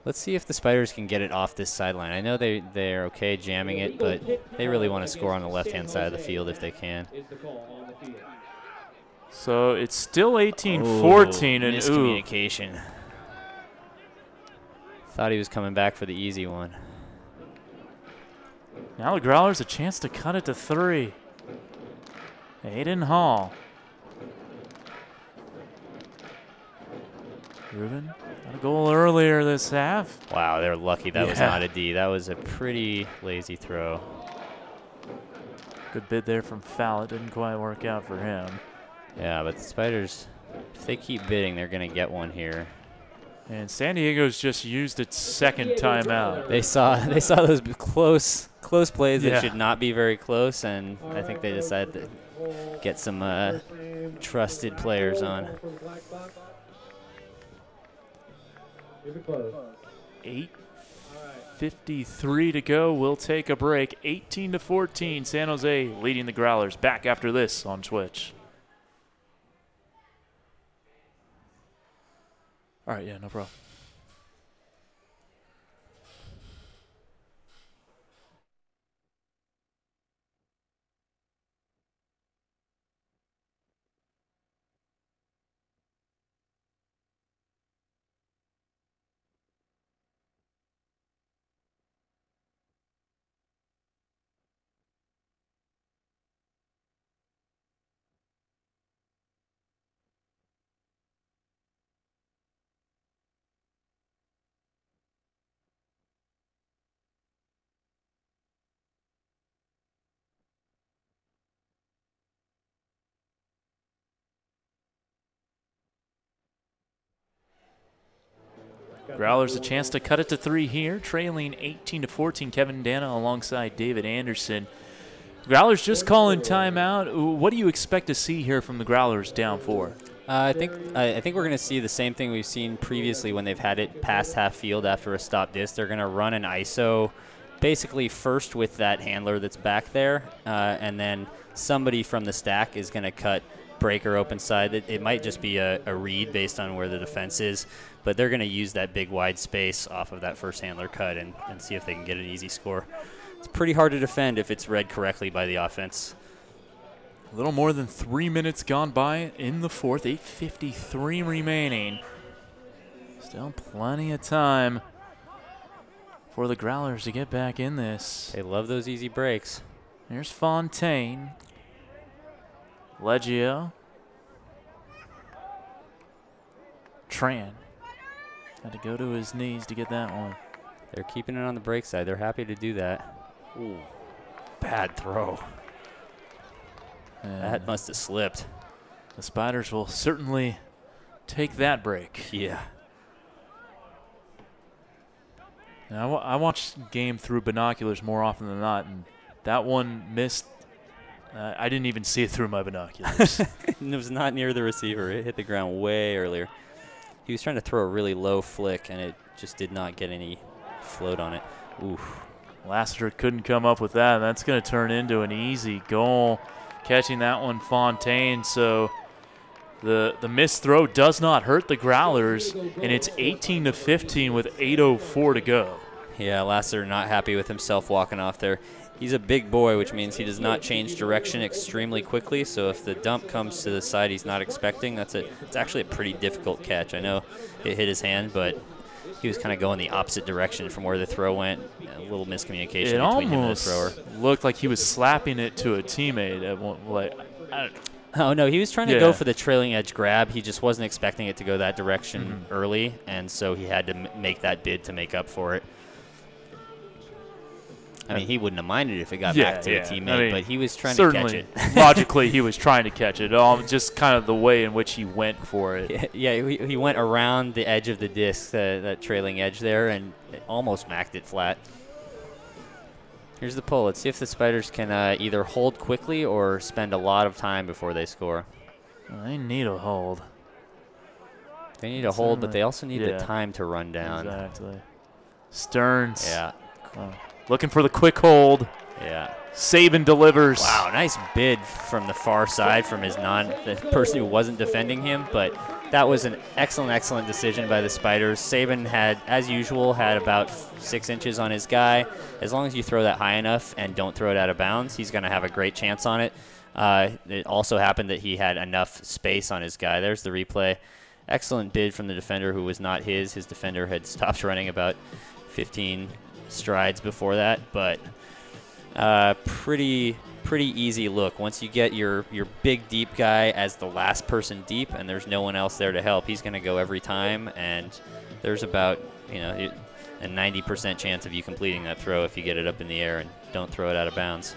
Let's see if the Spiders can get it off this sideline. I know they're okay jamming it, but they really want to score on the left-hand side of the field if they can. So it's still 18-14. And miscommunication. Thought he was coming back for the easy one. Now the Growlers a chance to cut it to 3. Aiden Hall. Ruben got a goal earlier this half. Wow, they're lucky that was not a D. That was a pretty lazy throw. Good bid there from Fowl. It didn't quite work out for him. Yeah, but the Spiders, if they keep bidding, they're going to get one here. And San Diego's just used its second timeout. They saw those close plays that should not be very close, and I think they decided to get some trusted players on. 8:53 to go. We'll take a break. 18-14. San Jose leading the Growlers. Back after this on Twitch. All right, yeah, no problem. Growlers a chance to cut it to 3 here, trailing 18-14. Kevin Dana alongside David Anderson. Growlers just calling timeout. What do you expect to see here from the Growlers down 4? I think we're going to see the same thing we've seen previously when they've had it past half field after a stop disc. They're going to run an ISO basically first with that handler that's back there, and then somebody from the stack is going to cut breaker open side. It might just be a read based on where the defense is, but they're going to use that big wide space off of that first handler cut and see if they can get an easy score. It's pretty hard to defend if it's read correctly by the offense. A little more than 3 minutes gone by in the 4th. 8:53 remaining. Still plenty of time for the Growlers to get back in this. They love those easy breaks. There's Fontaine. Leggio. Tran. Had to go to his knees to get that one. They're keeping it on the break side. They're happy to do that. Ooh, bad throw. That must have slipped. The Spiders will certainly take that break. Yeah. Now, I watch game through binoculars more often than not, and that one missed. I didn't even see it through my binoculars. It was not near the receiver. It hit the ground way earlier. He was trying to throw a really low flick, and it just did not get any float on it. Oof. Lassiter couldn't come up with that, and that's going to turn into an easy goal. Catching that one, Fontaine. So the missed throw does not hurt the Growlers, and it's 18-15 with 8:04 to go. Yeah, Lassiter not happy with himself walking off there. He's a big boy, which means he does not change direction extremely quickly. So if the dump comes to the side he's not expecting, it's actually a pretty difficult catch. I know it hit his hand, but he was kind of going the opposite direction from where the throw went. A little miscommunication between him and the thrower. It almost looked like he was slapping it to a teammate at one. Oh, no, he was trying to go for the trailing edge grab. He just wasn't expecting it to go that direction early, and so he had to make that bid to make up for it. I mean, he wouldn't have minded if it got back to a teammate, but he was trying to catch it. Logically, he was trying to catch it. Just kind of the way in which he went for it. Yeah, he went around the edge of the disc, that trailing edge there, and it almost macked it flat. Here's the pull. Let's see if the Spiders can either hold quickly or spend a lot of time before they score. They need a hold. They need a hold, but they also need the time to run down. Exactly. Stearns. Yeah. Looking for the quick hold. Yeah. Saban delivers. Wow, nice bid from the far side from the person who wasn't defending him, but that was an excellent decision by the Spiders. Saban had, as usual, had about 6 inches on his guy. As long as you throw that high enough and don't throw it out of bounds, he's going to have a great chance on it. It also happened that he had enough space on his guy. There's the replay. Excellent bid from the defender who was not his. His defender had stopped running about 15 strides before that, but Pretty easy look. Once you get your big deep guy as the last person deep and there's no one else there to help, he's going to go every time, and there's about a 90% chance of you completing that throw if you get it up in the air and don't throw it out of bounds.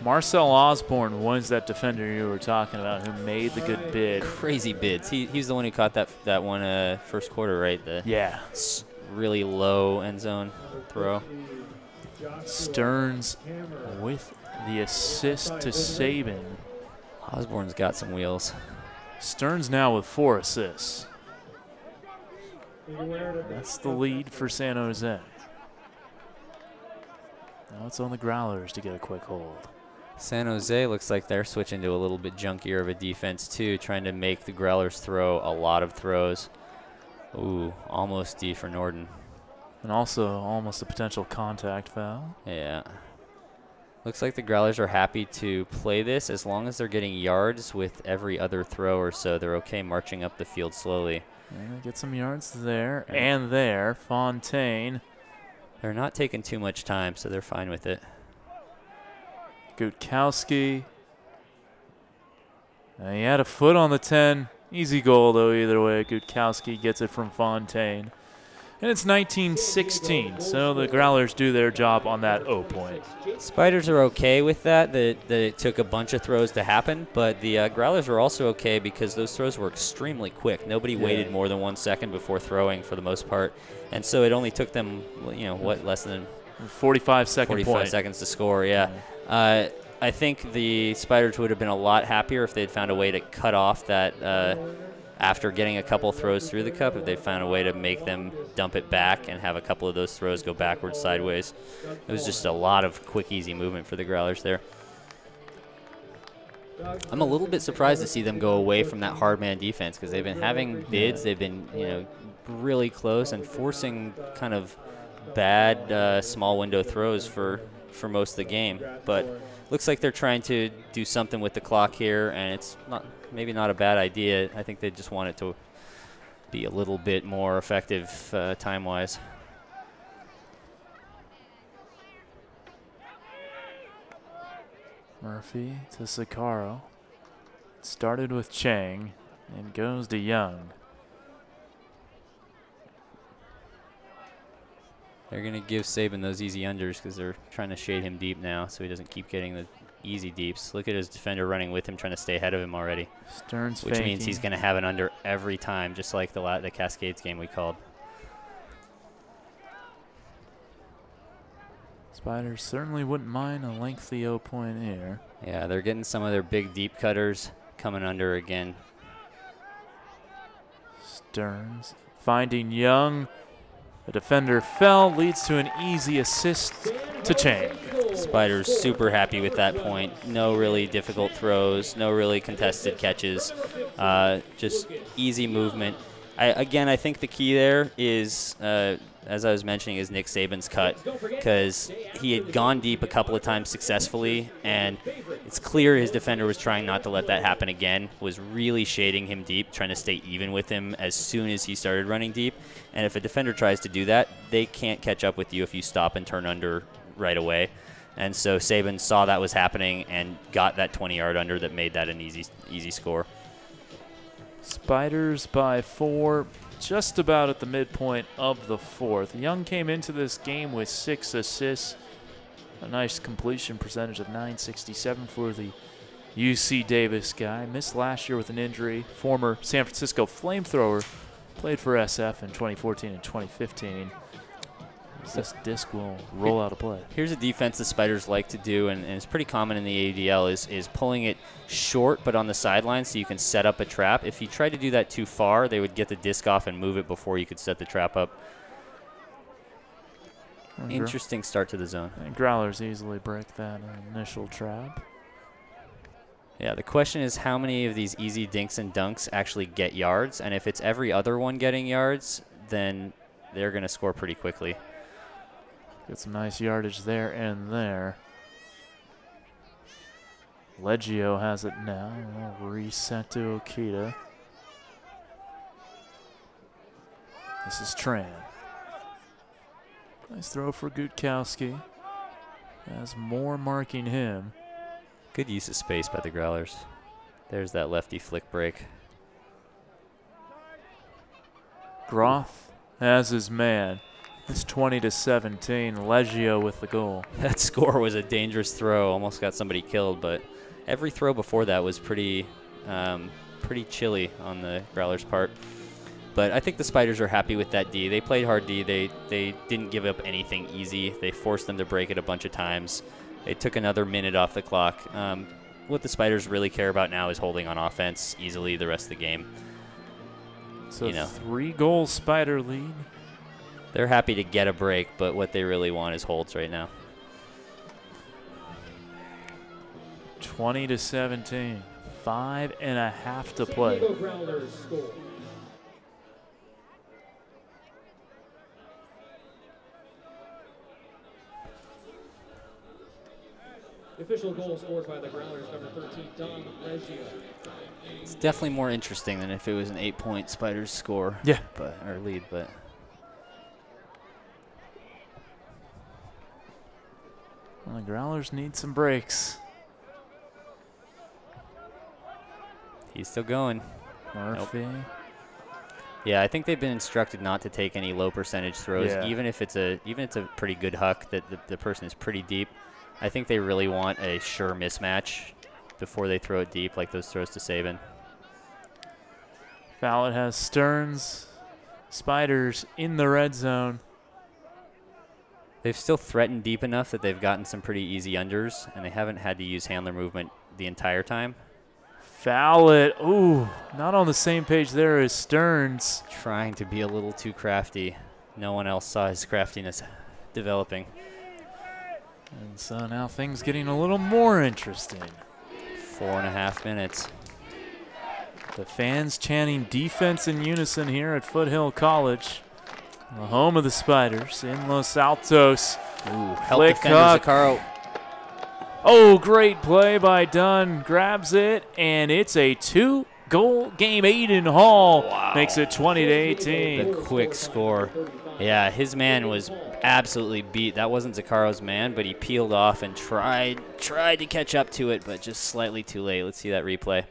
Marcel Osborne was that defender you were talking about who made the good bid. Crazy bids. He's the one who caught that one first quarter, right? Yeah. Really low end zone throw. Stearns with the assist to Saban. Osborne's got some wheels. Stearns now with 4 assists. That's the lead for San Jose. Now it's on the Growlers to get a quick hold. San Jose looks like they're switching to a little bit junkier of a defense too, trying to make the Growlers throw a lot of throws. Ooh, almost D for Norden. And also almost a potential contact foul. Yeah. Looks like the Growlers are happy to play this as long as they're getting yards with every other throw or so. They're okay marching up the field slowly. And get some yards there and there. Fontaine. They're not taking too much time, so they're fine with it. Gutkowski. He had a foot on the 10. Easy goal, though, either way. Gutkowski gets it from Fontaine. And it's 19-16, so the Growlers do their job on that O point. Spiders are okay with that it took a bunch of throws to happen, but the Growlers are also okay because those throws were extremely quick. Nobody waited more than 1 second before throwing for the most part, and so it only took them, less than 45 seconds to score, yeah. I think the Spiders would have been a lot happier if they'd found a way to cut off that after getting a couple throws through the cup, if they found a way to make them dump it back and have a couple of those throws go backwards, sideways. It was just a lot of quick, easy movement for the Growlers there. I'm a little bit surprised to see them go away from that hard man defense because they've been having bids. They've been, really close and forcing kind of bad small window throws for most of the game. But looks like they're trying to do something with the clock here, and it's maybe not a bad idea. I think they just want it to be a little bit more effective time-wise. Murphy to Sakaro. Started with Chang and goes to Young. They're going to give Saban those easy unders because they're trying to shade him deep now so he doesn't keep getting the easy deeps. Look at his defender running with him, trying to stay ahead of him already. Stearns which means he's going to have an under every time, just like the Cascades game we called. Spiders certainly wouldn't mind a lengthy O point here. Yeah, they're getting some of their big deep cutters coming under again. Stearns finding Young. The defender fell, leads to an easy assist to Chang. Spiders super happy with that point. No really difficult throws, no really contested catches, just easy movement. I think the key there is, as I was mentioning, is Nick Saban's cut, because he had gone deep a couple of times successfully, and it's clear his defender was trying not to let that happen again, was really shading him deep, trying to stay even with him as soon as he started running deep. And if a defender tries to do that, they can't catch up with you if you stop and turn under right away. And so Saban saw that was happening and got that 20-yard under that made that an easy score. Spiders by 4, just about at the midpoint of the 4th. Young came into this game with 6 assists, a nice completion percentage of .967 for the UC Davis guy. Missed last year with an injury. Former San Francisco flamethrower, played for SF in 2014 and 2015. This disc will roll out of play. Here's a defense the Spiders like to do, and it's pretty common in the ADL, is pulling it short but on the sideline so you can set up a trap. If you try to do that too far, they would get the disc off and move it before you could set the trap up. Interesting start to the zone. And Growlers easily break that initial trap. Yeah, the question is how many of these easy dinks and dunks actually get yards, and if it's every other one getting yards, then they're going to score pretty quickly. Get some nice yardage there and there. Leggio has it now. Reset to Okita. This is Tran. Nice throw for Gutkowski. Has more marking him. Good use of space by the Growlers. There's that lefty flick break. Groth has his man. It's 20-17. Leggio with the goal. That score was a dangerous throw. Almost got somebody killed, but every throw before that was pretty chilly on the Growlers' part. But I think the Spiders are happy with that D. They played hard D. They didn't give up anything easy. They forced them to break it a bunch of times. They took another minute off the clock. What the Spiders really care about now is holding on offense easily the rest of the game. So, 3-goal Spider lead. They're happy to get a break, but what they really want is holds right now. 20-17. 5.5 to play. Growlers score. The official goal scored by the Growlers, number 13, Don Leggio. It's definitely more interesting than if it was an 8-point Spiders score. Yeah. Or lead, but. Well, the Growlers need some breaks. He's still going. Murphy. Nope. Yeah, I think they've been instructed not to take any low percentage throws, even if it's a pretty good huck that the person is pretty deep. I think they really want a sure mismatch before they throw it deep, like those throws to Saban. Fallett has Stearns. Spiders in the red zone. They've still threatened deep enough that they've gotten some pretty easy unders, and they haven't had to use handler movement the entire time. Fallett, ooh, not on the same page there as Stearns. Trying to be a little too crafty. No one else saw his craftiness developing. And so now things getting a little more interesting. 4.5 minutes. The fans chanting defense in unison here at Foothill College, the home of the Spiders in Los Altos. Ooh, help defender Zaccaro. Oh, great play by Dunn. Grabs it, and it's a 2-goal game. Aiden Hall makes it 20-18. The quick score. Yeah, his man was absolutely beat. That wasn't Zaccaro's man, but he peeled off and tried to catch up to it, but just slightly too late. Let's see that replay.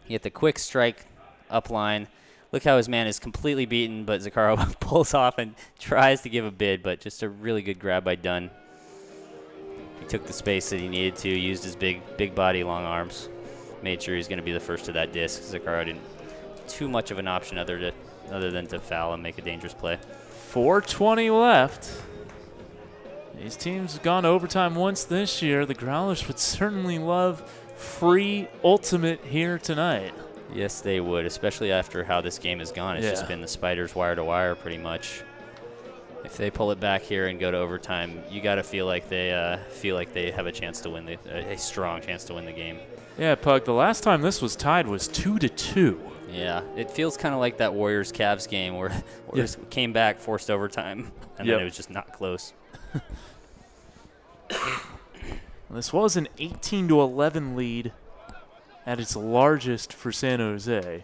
He hit the quick strike up line. Look how his man is completely beaten, but Zaccaro pulls off and tries to give a bid, but just a really good grab by Dunn. He took the space that he needed to, used his big body, long arms, made sure he was going to be the first to that disc. Zaccaro didn't too much of an option other than to foul and make a dangerous play. 4:20 left. These teams have gone overtime once this year. The Growlers would certainly love free ultimate here tonight. Yes, they would, especially after how this game has gone. It's just been the Spiders wire to wire pretty much. If they pull it back here and go to overtime, you got to feel like they have a chance to win a strong chance to win the game. Yeah, Pug. The last time this was tied was 2-2. Yeah, it feels kind of like that Warriors-Cavs game where Warriors came back, forced overtime, and then it was just not close. This was an 18-11 lead at its largest for San Jose.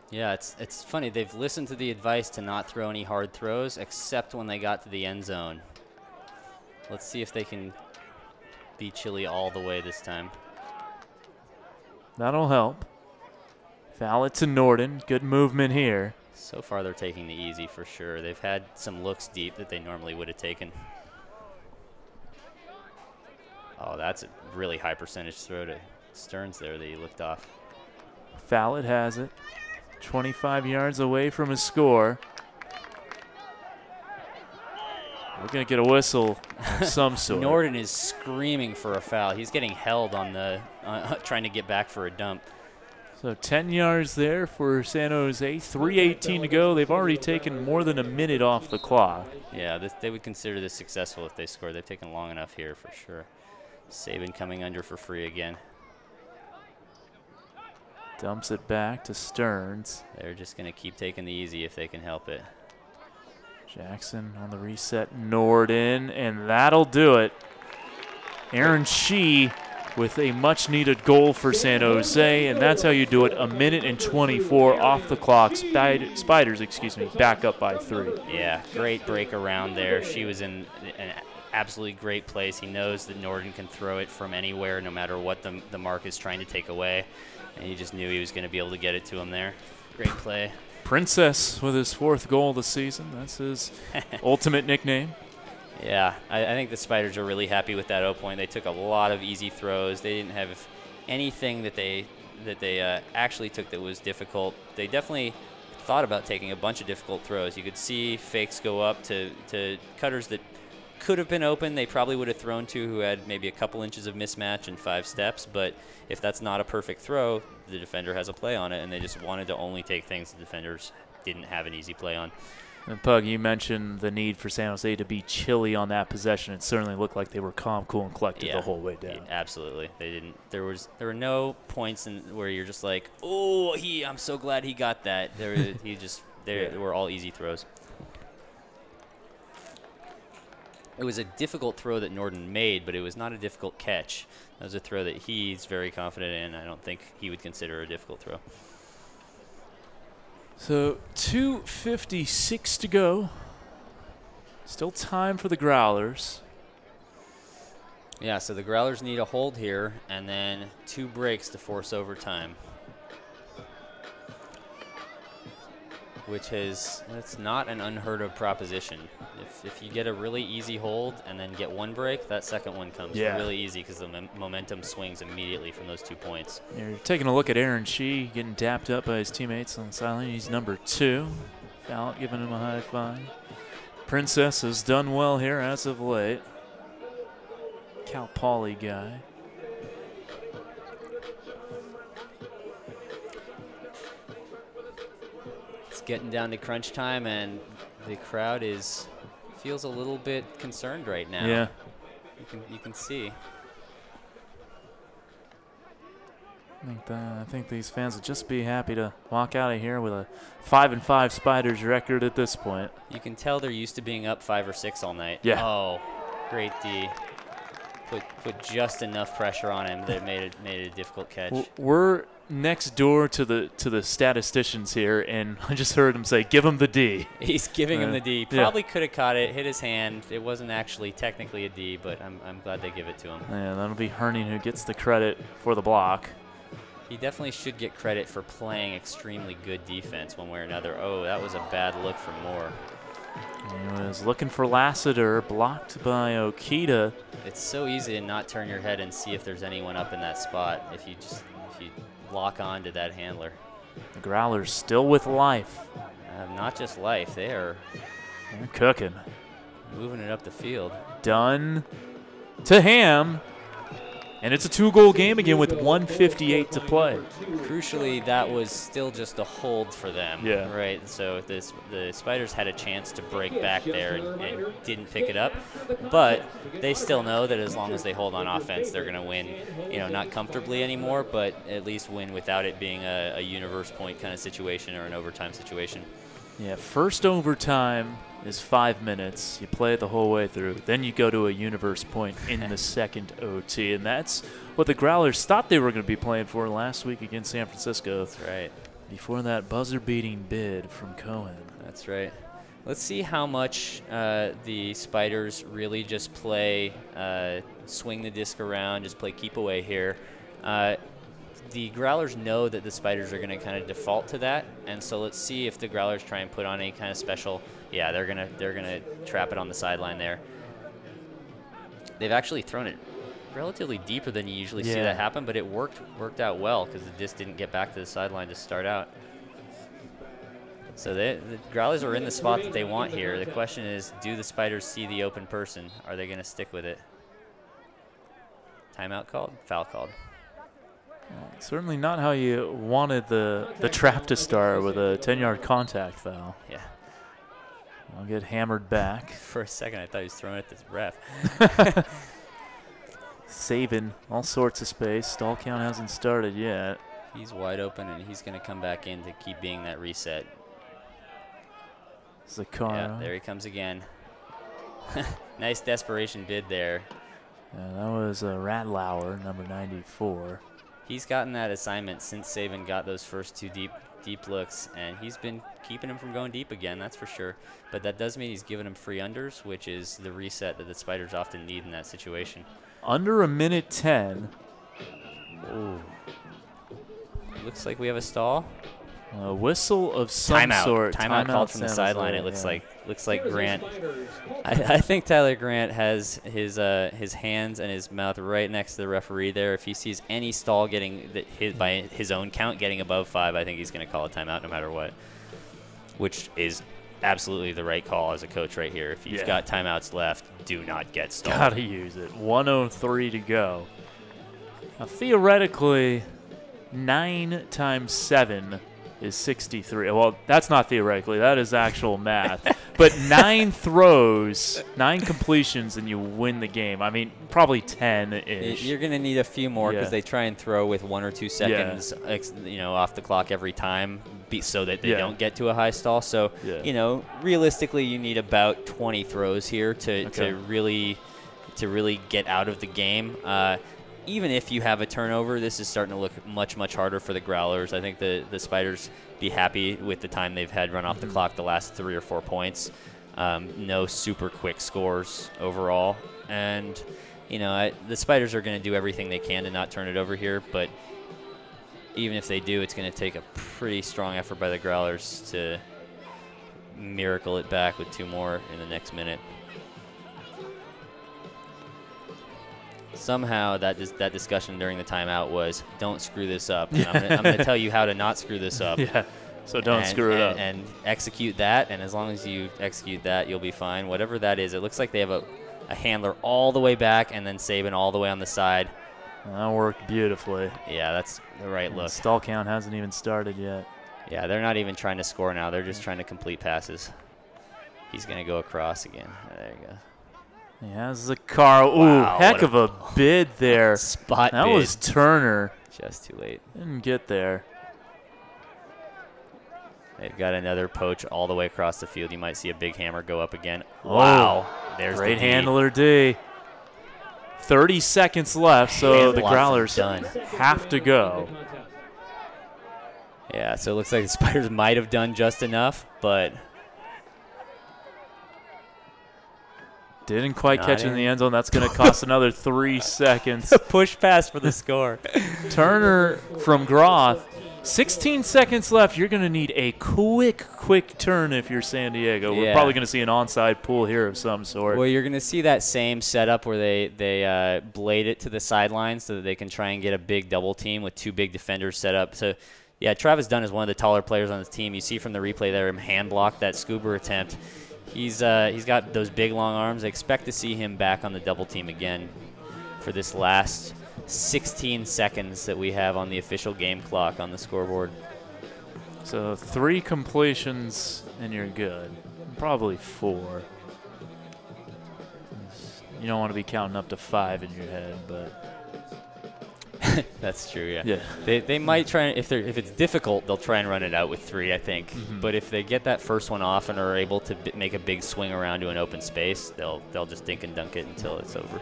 Yeah, it's funny. They've listened to the advice to not throw any hard throws except when they got to the end zone. Let's see if they can be chilly all the way this time. That'll help. Foul it to Norden. Good movement here. So far, they're taking the easy for sure. They've had some looks deep that they normally would have taken. Oh, that's a really high percentage throw to Stearns there that he looked off. Fallett has it. 25 yards away from his score. We're going to get a whistle of some sort. Norden is screaming for a foul. He's getting held on the trying to get back for a dump. So 10 yards there for San Jose. 3:18 to go. They've already taken more than a minute off the clock. Yeah, they would consider this successful if they score. They've taken long enough here for sure. Saban coming under for free again. Dumps it back to Stearns. They're just going to keep taking the easy if they can help it. Jackson on the reset. Norden, and that'll do it. Aaron Shee with a much-needed goal for San Jose, and that's how you do it. 1:24 off the clock. Spiders, back up by 3. Yeah, great break around there. She was in an absolutely great place. He knows that Norden can throw it from anywhere, no matter what the mark is trying to take away, and he just knew he was going to be able to get it to him there. Great play. Princess with his 4th goal of the season. That's his ultimate nickname. Yeah, I think the Spiders are really happy with that 0 point. They took a lot of easy throws. They didn't have anything that they actually took that was difficult. They definitely thought about taking a bunch of difficult throws. You could see fakes go up to cutters that could have been open. They probably would have thrown to who had maybe a couple inches of mismatch and 5 steps. But if that's not a perfect throw, the defender has a play on it, and they just wanted to only take things the defenders didn't have an easy play on. And Pug, you mentioned the need for San Jose to be chilly on that possession. It certainly looked like they were calm, cool, and collected the whole way down. Yeah, absolutely. They didn't. There were no points where you're just like, oh, I'm so glad he got that. They were all easy throws. It was a difficult throw that Norden made, but it was not a difficult catch. That was a throw that he's very confident in. I don't think he would consider a difficult throw. So 2:56 to go. Still time for the Growlers. Yeah, so the Growlers need a hold here and then 2 breaks to force overtime. That's not an unheard of proposition. If you get a really easy hold and then get 1 break, that second one comes really easy because the momentum swings immediately from those 2 points. You're taking a look at Aaron Shee getting dapped up by his teammates on the sideline. He's number 2. Fallon giving him a high five. Princess has done well here as of late. Cal Poly guy. Getting down to crunch time, and the crowd feels a little bit concerned right now. Yeah, you can see. I think these fans would just be happy to walk out of here with a 5-5 Spiders record at this point. You can tell they're used to being up 5 or 6 all night. Yeah. Oh, great D. Put just enough pressure on him that it made it a difficult catch. We're next door to the statisticians here, and I just heard him say, "Give him the D." He's giving him the D. Probably could have caught it, hit his hand. It wasn't actually technically a D, but I'm glad they give it to him. Yeah, that'll be Herning who gets the credit for the block. He definitely should get credit for playing extremely good defense one way or another. Oh, that was a bad look for Moore. He was looking for Lassiter, blocked by Okita. It's so easy to not turn your head and see if there's anyone up in that spot if you lock on to that handler. The Growlers still with life. Not just life, they're cooking. Moving it up the field. Done to Ham. And it's a 2-goal game again with 1:58 to play. Crucially, that was still just a hold for them. Yeah. Right. So the Spiders had a chance to break back there and didn't pick it up. But they still know that as long as they hold on offense, they're going to win. Not comfortably anymore, but at least win without it being a universe point kind of situation or an overtime situation. Yeah, first overtime is 5 minutes. You play it the whole way through. Then you go to a universe point in the second OT. And that's what the Growlers thought they were going to be playing for last week against San Francisco. That's right. Before that buzzer-beating bid from Cohen. That's right. Let's see how much the Spiders really just play swing the disc around, just play keep away here. The Growlers know that the Spiders are going to kind of default to that, and so let's see if the Growlers try and put on any kind of special. Yeah, they're gonna trap it on the sideline there. They've actually thrown it relatively deeper than you usually see that happen, but it worked out well because the disc didn't get back to the sideline to start out. So the Growlers are in the spot that they want here. The question is, do the Spiders see the open person? Are they going to stick with it? Timeout called? Foul called. Certainly not how you wanted the trap to start with a 10-yard contact foul. Yeah. I'll get hammered back. For a second, I thought he was throwing at this ref. Saving all sorts of space. Stall count hasn't started yet. He's wide open, and he's going to come back in to keep being that reset. Zakara. Yeah, there he comes again. Nice desperation bid there. That was Radlauer, number 94. He's gotten that assignment since Saban got those first 2 deep looks, and he's been keeping him from going deep again, that's for sure. But that does mean he's giving him free unders, which is the reset that the Spiders often need in that situation. Under a minute 10. Ooh. Looks like we have a stall. A whistle of some sort. Timeout called from the sideline. It looks like Grant. I think Tyler Grant has his hands and his mouth right next to the referee there. If he sees any stall getting by his own count getting above 5, I think he's going to call a timeout no matter what, which is absolutely the right call as a coach right here. If you've got timeouts left, do not get stalled. Gotta use it. 1:03 to go. Now, theoretically, 9 times 7 is 63. Well, that's not theoretically. That is actual math. But 9 throws, 9 completions, and you win the game. I mean, probably 10-ish. You're going to need a few more because they try and throw with 1 or 2 seconds off the clock every time so that they don't get to a high stall. So, realistically, you need about 20 throws here to really get out of the game. Even if you have a turnover, this is starting to look much, much harder for the Growlers. I think the Spiders be happy with the time they've had run off the clock the last 3 or 4 points. No super quick scores overall. And, the Spiders are going to do everything they can to not turn it over here. But even if they do, it's going to take a pretty strong effort by the Growlers to miracle it back with 2 more in the next minute. Somehow that discussion during the timeout was, don't screw this up. And I'm going to tell you how to not screw this up. Yeah, so don't screw it up. And execute that, and as long as you execute that, you'll be fine. Whatever that is, it looks like they have a handler all the way back and then Saban all the way on the side. That worked beautifully. Yeah, that's the right look. Stall count hasn't even started yet. Yeah, they're not even trying to score now. They're just trying to complete passes. He's going to go across again. There you go. He has the car. Ooh, wow, heck of a bid there. Spot that bid. was Turner. Just too late. Didn't get there. They've got another poach all the way across the field. You might see a big hammer go up again. Whoa. Wow. There's great the D. handler D. 30 seconds left, so the Growlers have to go. Yeah, so it looks like the Spiders might have done just enough, but didn't quite catch it in the end zone. That's going to cost another 3 seconds. Push pass for the score. Turner from Groth. 16 seconds left. You're going to need a quick turn if you're San Diego. We're probably going to see an onside pool here of some sort. Well, you're going to see that same setup where they blade it to the sideline so that they can try and get a big double team with 2 big defenders set up. So, yeah, Travis Dunn is one of the taller players on the team. You see from the replay there him hand block that scuba attempt. He's got those big, long arms. I expect to see him back on the double team again for this last 16 seconds that we have on the official game clock on the scoreboard. So 3 completions and you're good. Probably 4. You don't want to be counting up to 5 in your head, but that's true. Yeah. They might try, if it's difficult, they'll try and run it out with 3, I think. But if they get that first one off and are able to make a big swing around to an open space, they'll just dink and dunk it until it's over.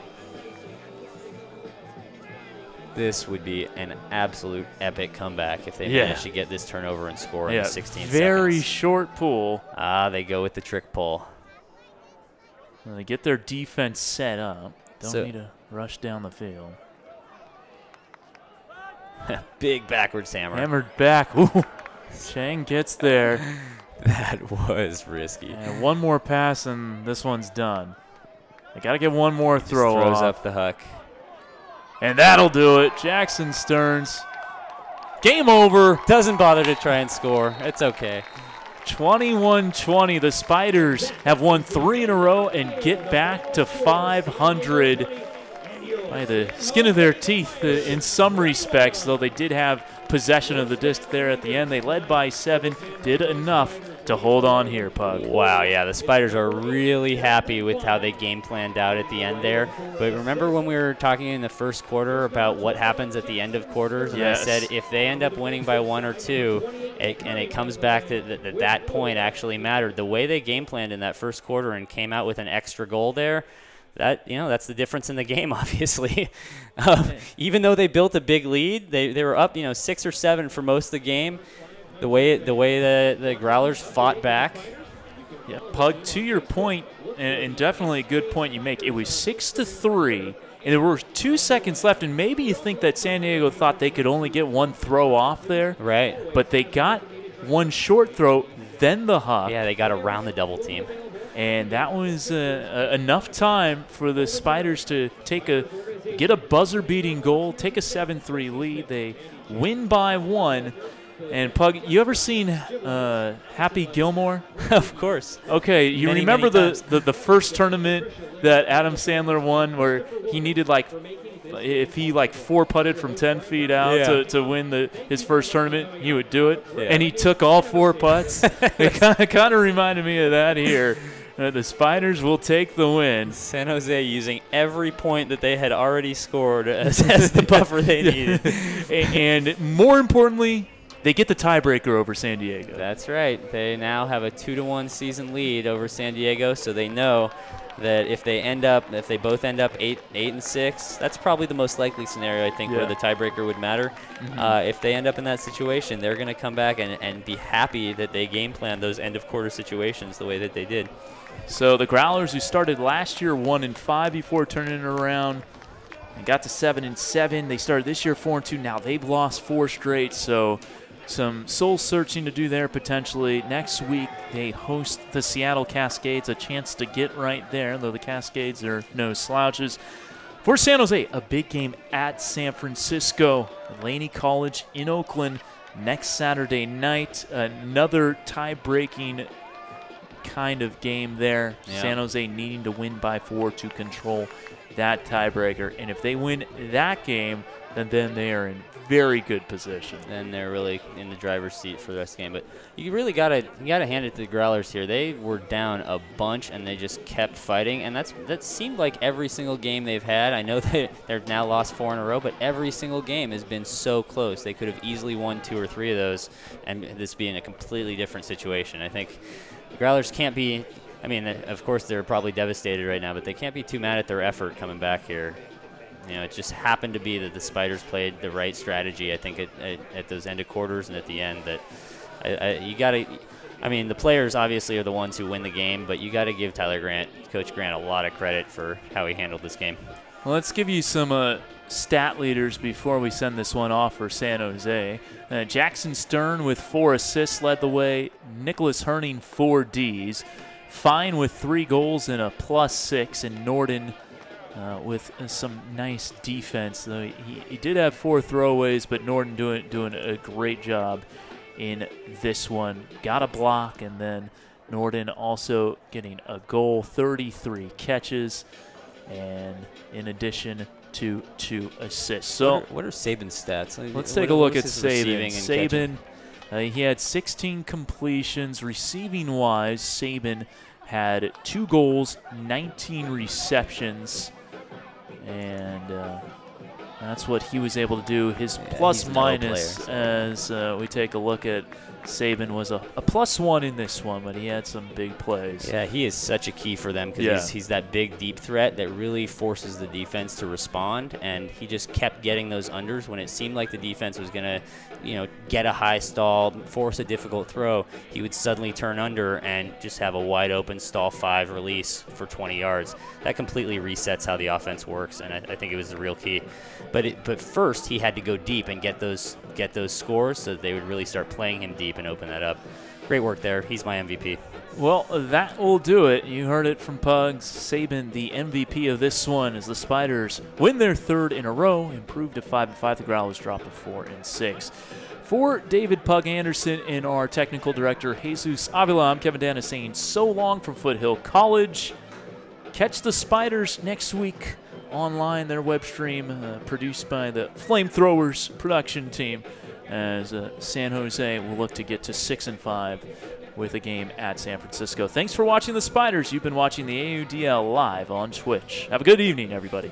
This would be an absolute epic comeback if they manage to get this turnover and score in 16 seconds. Very short pull. They go with the trick pull. And they get their defense set up. Don't need to rush down the field. Big backwards hammer. Hammered back. Ooh. Chang gets there. That was risky. And one more pass and this one's done. They got to get one more throw throws off. up the huck. And that'll do it. Jackson Stearns. Game over. Doesn't bother to try and score. It's okay. 21-20. The Spiders have won 3 in a row and get back to 500 by the skin of their teeth in some respects, though they did have possession of the disc there at the end. They led by 7, did enough to hold on here, Pug. Wow, yeah, the Spiders are really happy with how they game planned out at the end there. But remember when we were talking in the first quarter about what happens at the end of quarters? And I said if they end up winning by 1 or 2, and it comes back to that point actually mattered. The way they game planned in that first quarter and came out with an extra goal there, that's the difference in the game, obviously. Even though they built a big lead, they were up 6 or 7 for most of the game. The way the Growlers fought back. Yeah, Pug, to your point, and definitely a good point you make, it was 6-3, and there were 2 seconds left, and maybe you think that San Diego thought they could only get one throw off there. Right. But they got one short throw, then the huck. Yeah, they got around the double team. And that was enough time for the Spiders to get a buzzer-beating goal, take a 7-3 lead. They win by 1. And Pug, you ever seen Happy Gilmore? Of course. Okay, you many remember times. the first tournament that Adam Sandler won, where he needed if he 4-putted from 10 feet out to win his first tournament, he would do it, and he took all 4 putts. It kind of reminded me of that here. The Spiders will take the win. San Jose using every point that they had already scored as the buffer they needed. And more importantly, they get the tiebreaker over San Diego. That's right. They now have a 2-1 season lead over San Diego, so they know that if they both end up 8-6, that's probably the most likely scenario, I think, where the tiebreaker would matter. If they end up in that situation, they're going to come back and be happy that they game planned those end of quarter situations the way that they did. So the Growlers, who started last year 1-5 before turning it around, and got to 7-7. They started this year 4-2. Now they've lost 4 straight, so some soul searching to do there potentially. Next week they host the Seattle Cascades, a chance to get right there, though the Cascades are no slouches. For San Jose, a big game at San Francisco, Laney College in Oakland next Saturday night. Another tie-breaking kind of game there. Yeah. San Jose needing to win by 4 to control that tiebreaker. And if they win that game, then they are in very good position. And they're really in the driver's seat for the rest of the game. But you really gotta hand it to the Growlers here. They were down a bunch and they just kept fighting, and that seemed like every single game they've had. I know that they've now lost 4 in a row, but every single game has been so close. They could have easily won 2 or 3 of those, and this being a completely different situation. I think the Growlers can't be. I mean, of course they're probably devastated right now, but they can't be too mad at their effort coming back here. It just happened to be that the Spiders played the right strategy, I think, at those end of quarters and at the end. That you got to. I mean, the players obviously are the ones who win the game, but you got to give Coach Grant, a lot of credit for how he handled this game. Well, let's give you some stat leaders before we send this one off for San Jose. Jackson Stern with 4 assists led the way. Nicholas Herning 4 Ds. Fine with 3 goals and a +6, and Norden with some nice defense. Though he did have 4 throwaways, but Norden doing a great job in this one. Got a block, and then Norden also getting a goal, 33 catches, and in addition to 2 assists. So what are Saban's stats? Let's take a look at Saban. Saban, he had 16 completions. Receiving-wise, Saban had 2 goals, 19 receptions, and that's what he was able to do. His plus-minus, as we take a look at Saban, was a +1 in this one, but he had some big plays. Yeah, he is such a key for them because he's that big, deep threat that really forces the defense to respond, and he just kept getting those unders when it seemed like the defense was going to, get a high stall, force a difficult throw. He would suddenly turn under and just have a wide-open stall 5 release for 20 yards. That completely resets how the offense works, and I think it was the real key. But first, he had to go deep and get those scores so that they would really start playing him deep and open that up. Great work there. He's my MVP. Well, that will do it. You heard it from Pugs. Saban, the MVP of this one, as the Spiders win their 3rd in a row, improve to 5-5. The Growlers drop to 4-6. For David Pug Anderson and our technical director, Jesus Avila, I'm Kevin Dennis saying so long from Foothill College. Catch the Spiders next week online, their web stream, produced by the Flamethrowers production team, as San Jose will look to get to 6-5 with a game at San Francisco. Thanks for watching the Spiders. You've been watching the AUDL live on Twitch. Have a good evening, everybody.